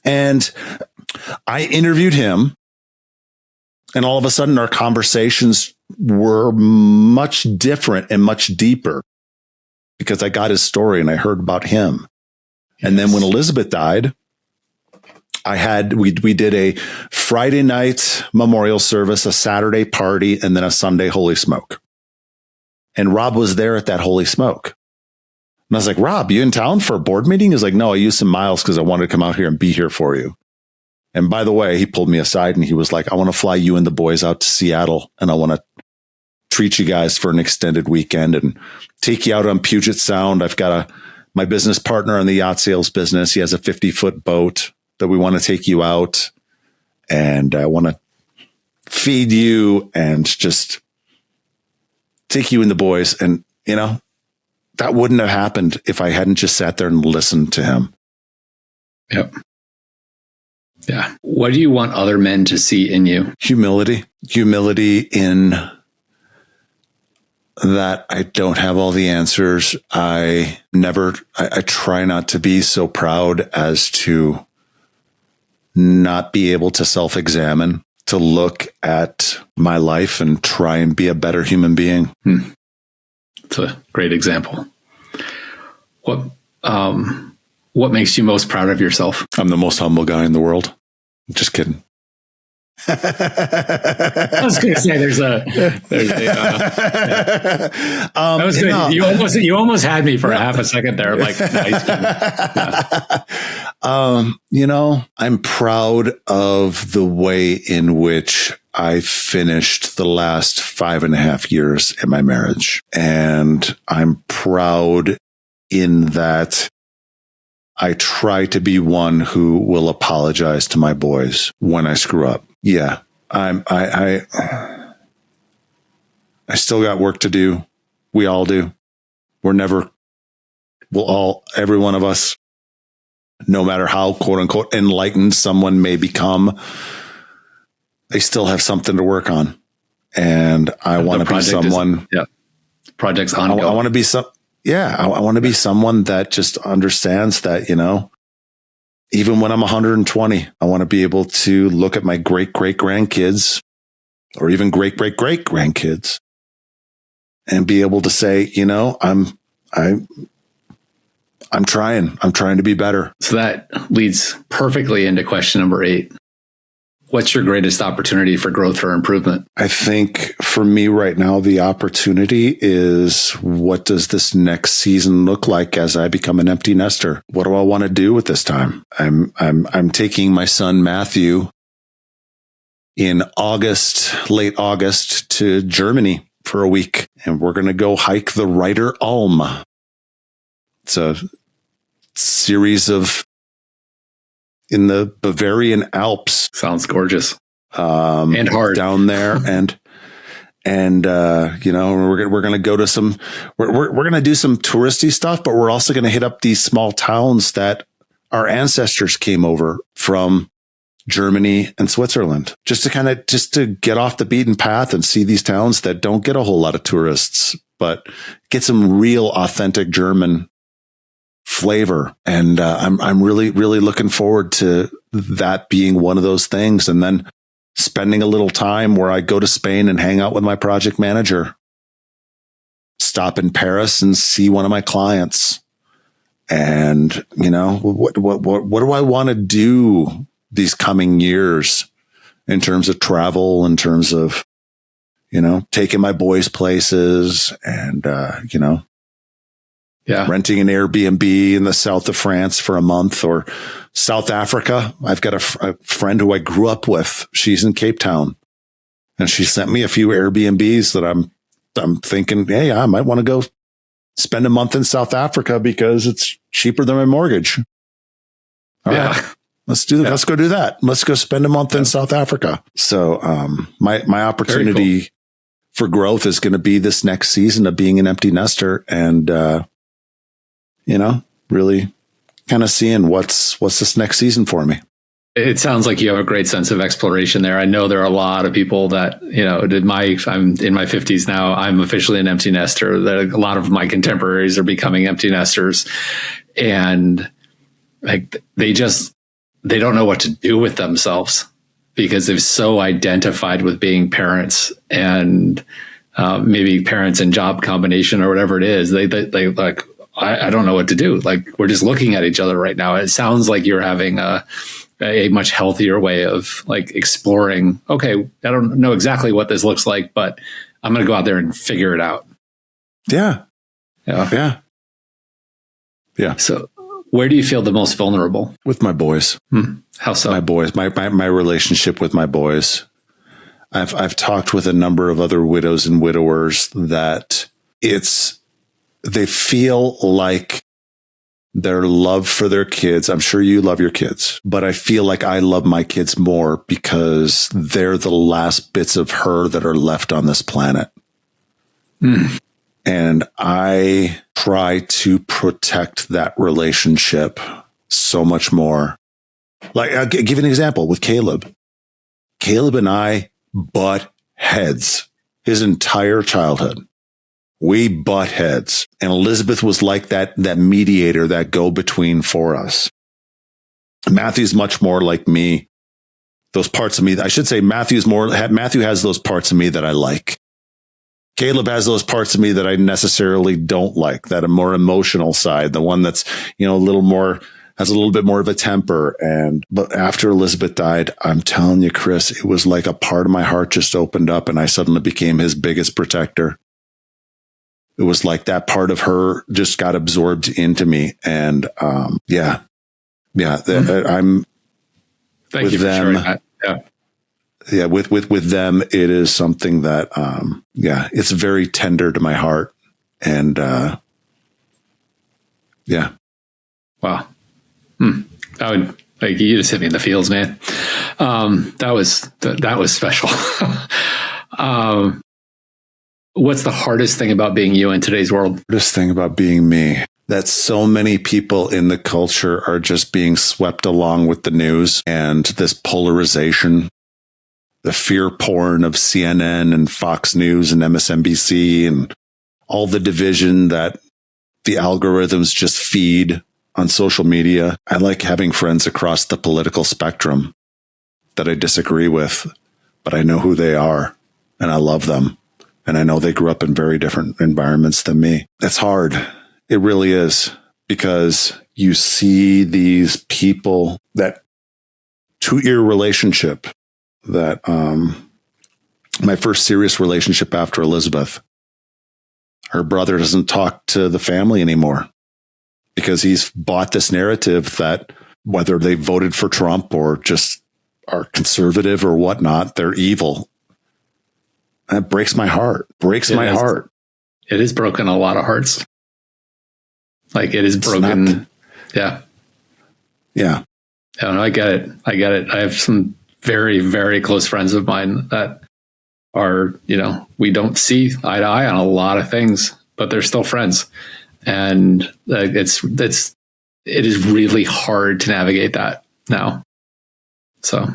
And I interviewed him, and all of a sudden our conversations were much different and much deeper because I got his story and I heard about him. And then when Elizabeth died, we did a Friday night memorial service, a Saturday party, and then a Sunday Holy Smoke. And Rob was there at that Holy Smoke. And I was like, Rob, you in town for a board meeting? He's like, no, I used some miles because I wanted to come out here and be here for you. And by the way, he pulled me aside and he was like, I want to fly you and the boys out to Seattle, and I want to treat you guys for an extended weekend and take you out on Puget Sound. I've got my business partner in the yacht sales business. He has a 50-foot boat that we want to take you out, and I want to feed you and just take you and the boys. And, that wouldn't have happened if I hadn't just sat there and listened to him. Yep. Yeah. What do you want other men to see in you? Humility in that I don't have all the answers. I try not to be so proud as to not be able to self-examine, to look at my life and try and be a better human being. It's a great example. What makes you most proud of yourself? I'm the most humble guy in the world. Just kidding. I was going to say I was going you almost had me for a half a second there. Like, nice. I'm proud of the way in which I finished the last 5.5 years in my marriage. And I'm proud in that I try to be one who will apologize to my boys when I screw up. Yeah, I still got work to do. We all do. Every one of us, no matter how quote unquote enlightened someone may become, they still have something to work on. And I want to be someone. Project's ongoing. I want to be I want to be someone that just understands that, even when I'm 120, I want to be able to look at my great-great-grandkids or even great-great-great-grandkids and be able to say, I'm trying to be better. So that leads perfectly into question number 8. What's your greatest opportunity for growth or improvement? I think for me right now, the opportunity is, what does this next season look like as I become an empty nester? What do I want to do with this time? I'm taking my son Matthew in August, late August, to Germany for a week, and we're going to go hike the Reiter Alm. It's a series of in the Bavarian Alps. Sounds gorgeous. And hard down there. and we're going to go to some, we're going to do some touristy stuff, but we're also going to hit up these small towns that our ancestors came over from Germany and Switzerland, just to get off the beaten path and see these towns that don't get a whole lot of tourists, but get some real authentic German flavor. And I'm really, really looking forward to that being one of those things. And then spending a little time where I go to Spain and hang out with my project manager, stop in Paris and see one of my clients. And, what do I want to do these coming years in terms of travel, in terms of, taking my boys places and, renting an Airbnb in the south of France for a month, or South Africa. I've got a friend who I grew up with. She's in Cape Town, and she sent me a few Airbnbs that I'm thinking, hey, I might want to go spend a month in South Africa because it's cheaper than my mortgage. All right, let's do that. Yeah. Let's go do that. Let's go spend a month in South Africa. So, my opportunity for growth is going to be this next season of being an empty nester and, really kind of seeing what's this next season for me. It sounds like you have a great sense of exploration there. I know there are a lot of people that, I'm in my 50s now. I'm officially an empty nester. A lot of my contemporaries are becoming empty nesters, and like they don't know what to do with themselves because they've so identified with being parents and maybe parents and job combination or whatever it is. They like, I don't know what to do. Like, we're just looking at each other right now. It sounds like you're having a much healthier way of like exploring. Okay, I don't know exactly what this looks like, but I'm going to go out there and figure it out. Yeah. So where do you feel the most vulnerable? With my boys. How so? My boys, my relationship with my boys. I've talked with a number of other widows and widowers that they feel like their love for their kids. I'm sure you love your kids, but I feel like I love my kids more because they're the last bits of her that are left on this planet. And I try to protect that relationship so much more. Like, I'll give you an example with Caleb. Caleb and I butt heads his entire childhood. We butt heads. And Elizabeth was like that mediator, that go-between for us. Matthew's much more like me. Those parts of me, I should say Matthew has those parts of me that I like. Caleb has those parts of me that I necessarily don't like, that a more emotional side, the one that's, has a little bit more of a temper. But after Elizabeth died, I'm telling you, Chris, it was like a part of my heart just opened up and I suddenly became his biggest protector. It was like that part of her just got absorbed into me. And, I'm Thank with you for them. sharing that. Yeah. With them, it is something that, it's very tender to my heart. And, Wow. That would, like, you just hit me in the feels, man. That was special. What's the hardest thing about being you in today's world? Hardest thing about being me, that so many people in the culture are just being swept along with the news and this polarization, the fear porn of CNN and Fox News and MSNBC and all the division that the algorithms just feed on social media. I like having friends across the political spectrum that I disagree with, but I know who they are and I love them. And I know they grew up in very different environments than me. It's hard. It really is, because you see these people that 2-year relationship that my first serious relationship after Elizabeth, her brother doesn't talk to the family anymore because he's bought this narrative that whether they voted for Trump or just are conservative or whatnot, they're evil. That breaks my heart. Heart. It has broken a lot of hearts. Like it is broken. Yeah. Yeah. Yeah, no, I get it. I have some very, very close friends of mine that are, we don't see eye to eye on a lot of things, but they're still friends. And it is really hard to navigate that now. So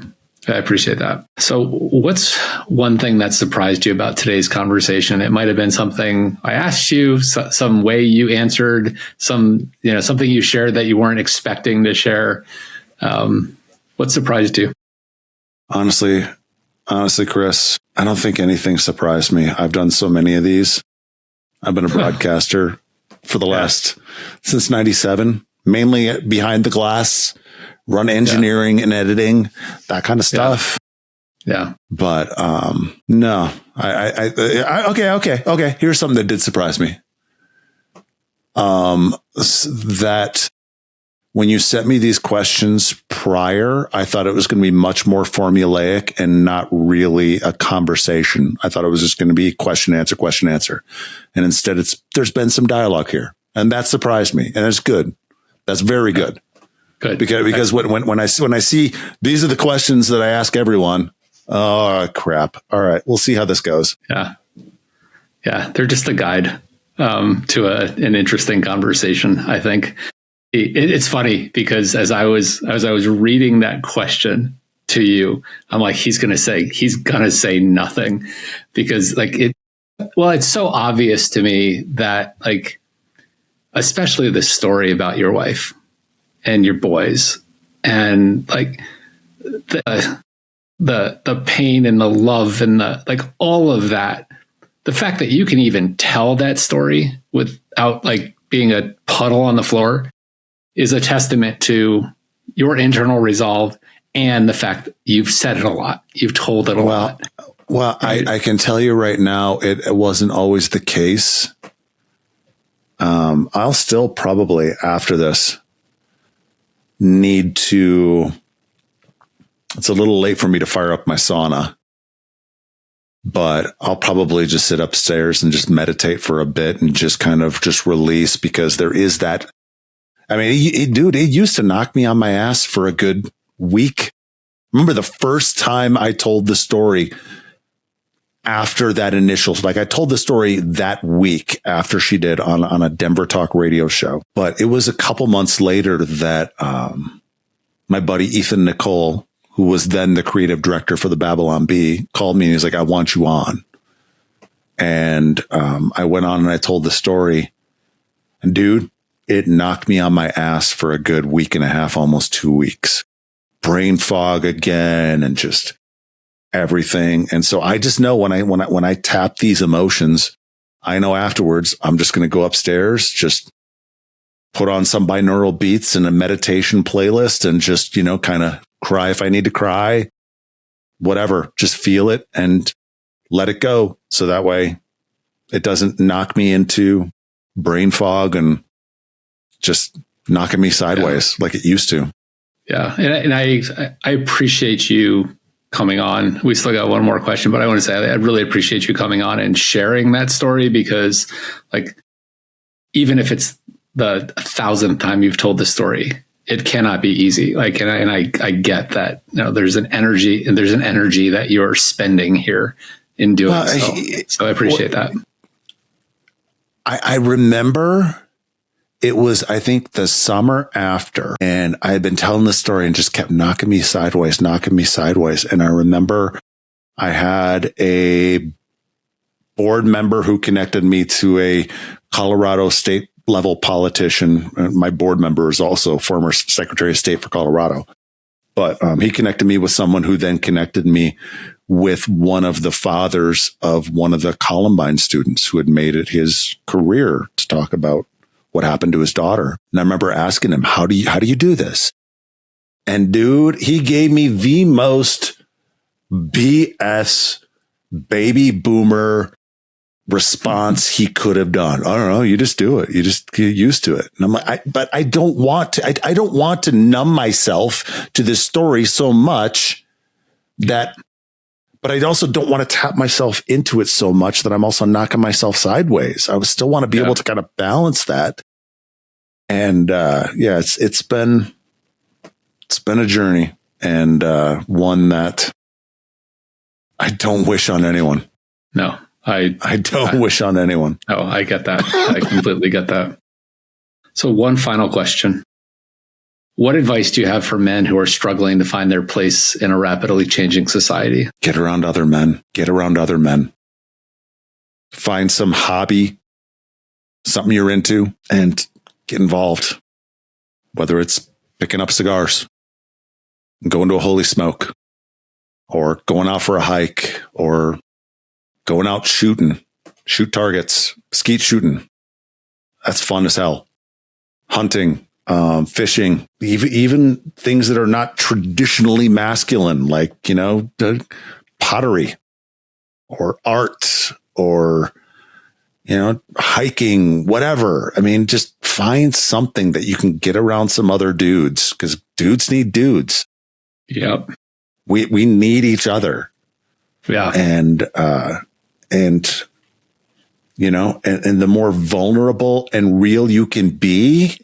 I appreciate that. So what's one thing that surprised you about today's conversation? It might've been something I asked you, some way you answered, something you shared that you weren't expecting to share. What surprised you? Honestly, Chris, I don't think anything surprised me. I've done so many of these. I've been a broadcaster for the last, since 97, mainly behind the glass, run engineering and editing, that kind of stuff. Yeah. But, no, okay. Here's something that did surprise me. That when you sent me these questions prior, I thought it was going to be much more formulaic and not really a conversation. I thought it was just going to be question, answer. And instead there's been some dialogue here, and that surprised me. And it's good. That's very good. Good. Because when I see these are the questions that I ask everyone. Oh crap. All right. We'll see how this goes. Yeah. Yeah. They're just a guide, to an interesting conversation, I think. It's funny because as I was reading that question to you, I'm like, he's going to say nothing because it's so obvious to me that especially the story about your wife and your boys and the pain and the love and all of that, the fact that you can even tell that story without being a puddle on the floor is a testament to your internal resolve and the fact that you've said it a lot. You've told it a lot. Well, right? I can tell you right now, it wasn't always the case. I'll still probably after this need to, it's a little late for me to fire up my sauna, but I'll probably just sit upstairs and just meditate for a bit and just kind of just release because there is that. I mean, it used to knock me on my ass for a good week. Remember the first time I told the story after that initial, I told the story that week after she did on a Denver Talk radio show. But it was a couple months later that my buddy Ethan Nicole, who was then the creative director for the Babylon Bee, called me and he's like, I want you on. And I went on and I told the story. And dude, it knocked me on my ass for a good week and a half, almost 2 weeks. Brain fog again and just everything. And so I just know when I tap these emotions, I know afterwards I'm just going to go upstairs, just put on some binaural beats and a meditation playlist and just, kind of cry if I need to cry, whatever, just feel it and let it go. So that way it doesn't knock me into brain fog and just knocking me sideways like it used to. Yeah. And I appreciate you coming on. We still got one more question, but I want to say I really appreciate you coming on and sharing that story because even if it's the 1,000th time you've told the story, it cannot be easy. And I get that, there's an energy that you're spending here in doing so I appreciate that. I remember it was, I think, the summer after, and I had been telling the story and just kept knocking me sideways. And I remember I had a board member who connected me to a Colorado state level politician. My board member is also former Secretary of State for Colorado, but he connected me with someone who then connected me with one of the fathers of one of the Columbine students who had made it his career to talk about what happened to his daughter. And I remember asking him, how do you do this? And dude, he gave me the most BS baby boomer response he could have done. I don't know. You just do it. You just get used to it. And I'm like, but I don't want to, I don't want to numb myself to this story so much that, but I also don't want to tap myself into it so much that I'm also knocking myself sideways. I would still want to be able to kind of balance that. And, it's been a journey, and, one that I don't wish on anyone. No. I don't wish on anyone. Oh, I get that. I completely get that. So one final question. What advice do you have for men who are struggling to find their place in a rapidly changing society? Get around other men. Get around other men. Find some hobby, something you're into, and get involved. Whether it's picking up cigars, going to a holy smoke, or going out for a hike, or going out shooting, shoot targets, skeet shooting. That's fun as hell. Hunting, fishing, even things that are not traditionally masculine, like, pottery or art or, hiking, whatever. I mean, just find something that you can get around some other dudes, because dudes need dudes. Yep. We need each other. Yeah. And the more vulnerable and real you can be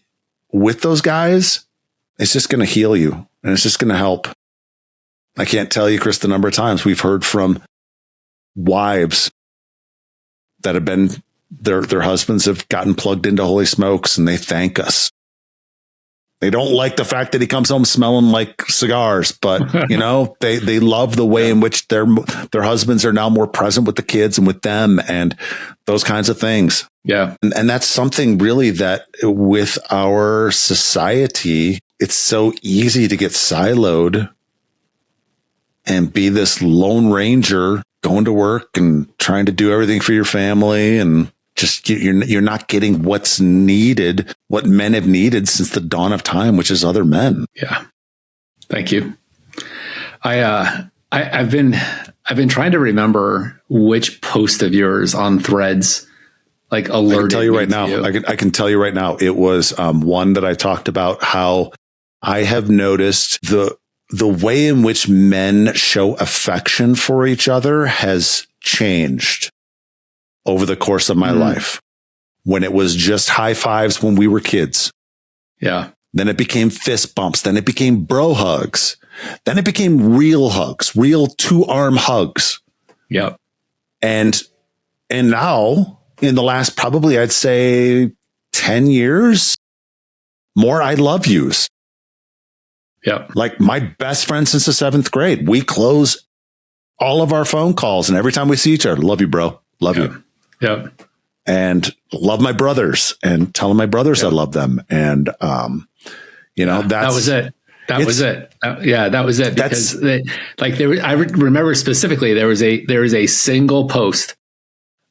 with those guys, it's just going to heal you, and it's just going to help. I can't tell you, Chris, the number of times we've heard from wives that have been, their husbands have gotten plugged into holy smokes, and they thank us. They don't like the fact that he comes home smelling like cigars, but they love the way in which their husbands are now more present with the kids and with them, and those kinds of things. Yeah. And that's something really that with our society, it's so easy to get siloed and be this lone ranger going to work and trying to do everything for your family, and just you're not getting what's needed, what men have needed since the dawn of time, which is other men. Yeah. Thank you. I've been trying to remember which post of yours on Threads alerted. I can tell you right now. I can tell you right now. It was one that I talked about how I have noticed the way in which men show affection for each other has changed over the course of my life. When it was just high fives when we were kids. Yeah. Then it became fist bumps. Then it became bro hugs. Then it became real hugs, real 2-arm hugs. Yep. And now in the last, probably I'd say 10 years, more I love yous. Yep. Like my best friend since the 7th grade, we close all of our phone calls, and every time we see each other, love you, bro. Love you. Yep. And love my brothers, and tell my brothers I love them. And, that was it. That was it. That was it. Because I remember specifically, there is a single post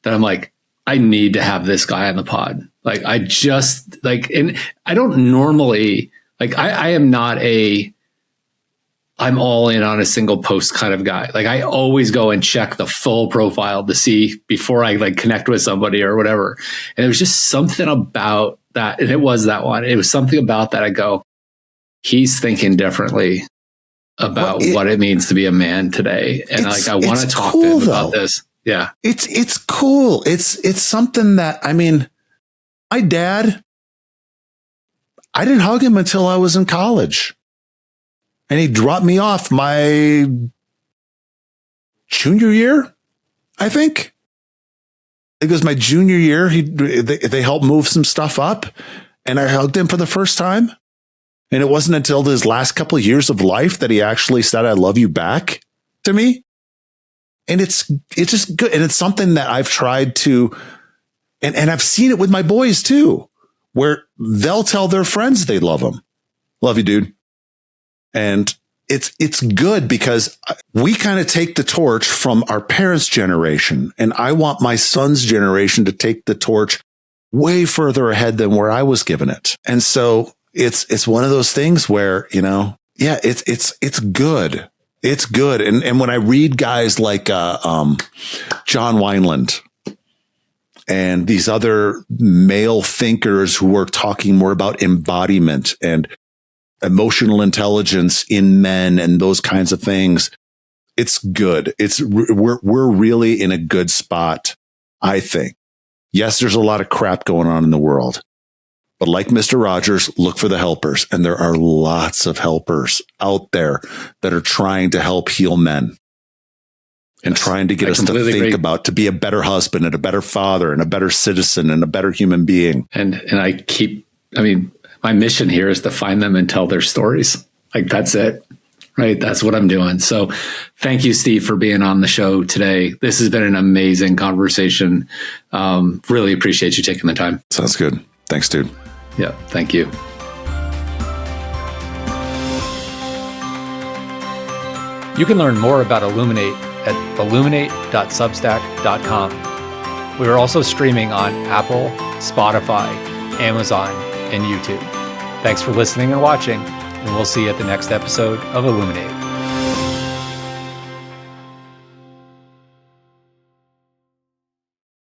that I'm like, I need to have this guy on the pod. And I don't normally, I am not I'm all in on a single post kind of guy. I always go and check the full profile to see before I connect with somebody or whatever. And it was just something about that. And it was that one. It was something about that. I go, he's thinking differently about what it means to be a man today. And I want to talk to him about this. Yeah. It's cool. It's something that, my dad, I didn't hug him until I was in college. And he dropped me off my junior year, I think. It was my junior year. They helped move some stuff up, and I hugged him for the first time. And it wasn't until his last couple of years of life that he actually said, "I love you" back to me. And it's just good. And it's something that I've tried to, and I've seen it with my boys too, where they'll tell their friends they love them. Love you, dude. And it's good because we kind of take the torch from our parents' generation. And I want my son's generation to take the torch way further ahead than where I was given it. And so it's one of those things where, it's good. It's good. And when I read guys like John Wineland and these other male thinkers who are talking more about embodiment and emotional intelligence in men and those kinds of things, it's good. We're really in a good spot, I think. Yes, there's a lot of crap going on in the world, but like Mr. Rogers, look for the helpers. And there are lots of helpers out there that are trying to help heal men and trying to get us to think about, to be a better husband and a better father and a better citizen and a better human being. And my mission here is to find them and tell their stories. Like, that's it. Right. That's what I'm doing. So thank you, Steve, for being on the show today. This has been an amazing conversation. Really appreciate you taking the time. Sounds good. Thanks, dude. Yeah. Thank you. You can learn more about Illuminate at illuminate.substack.com. We are also streaming on Apple, Spotify, Amazon, and YouTube. Thanks for listening and watching, and we'll see you at the next episode of Illuminate.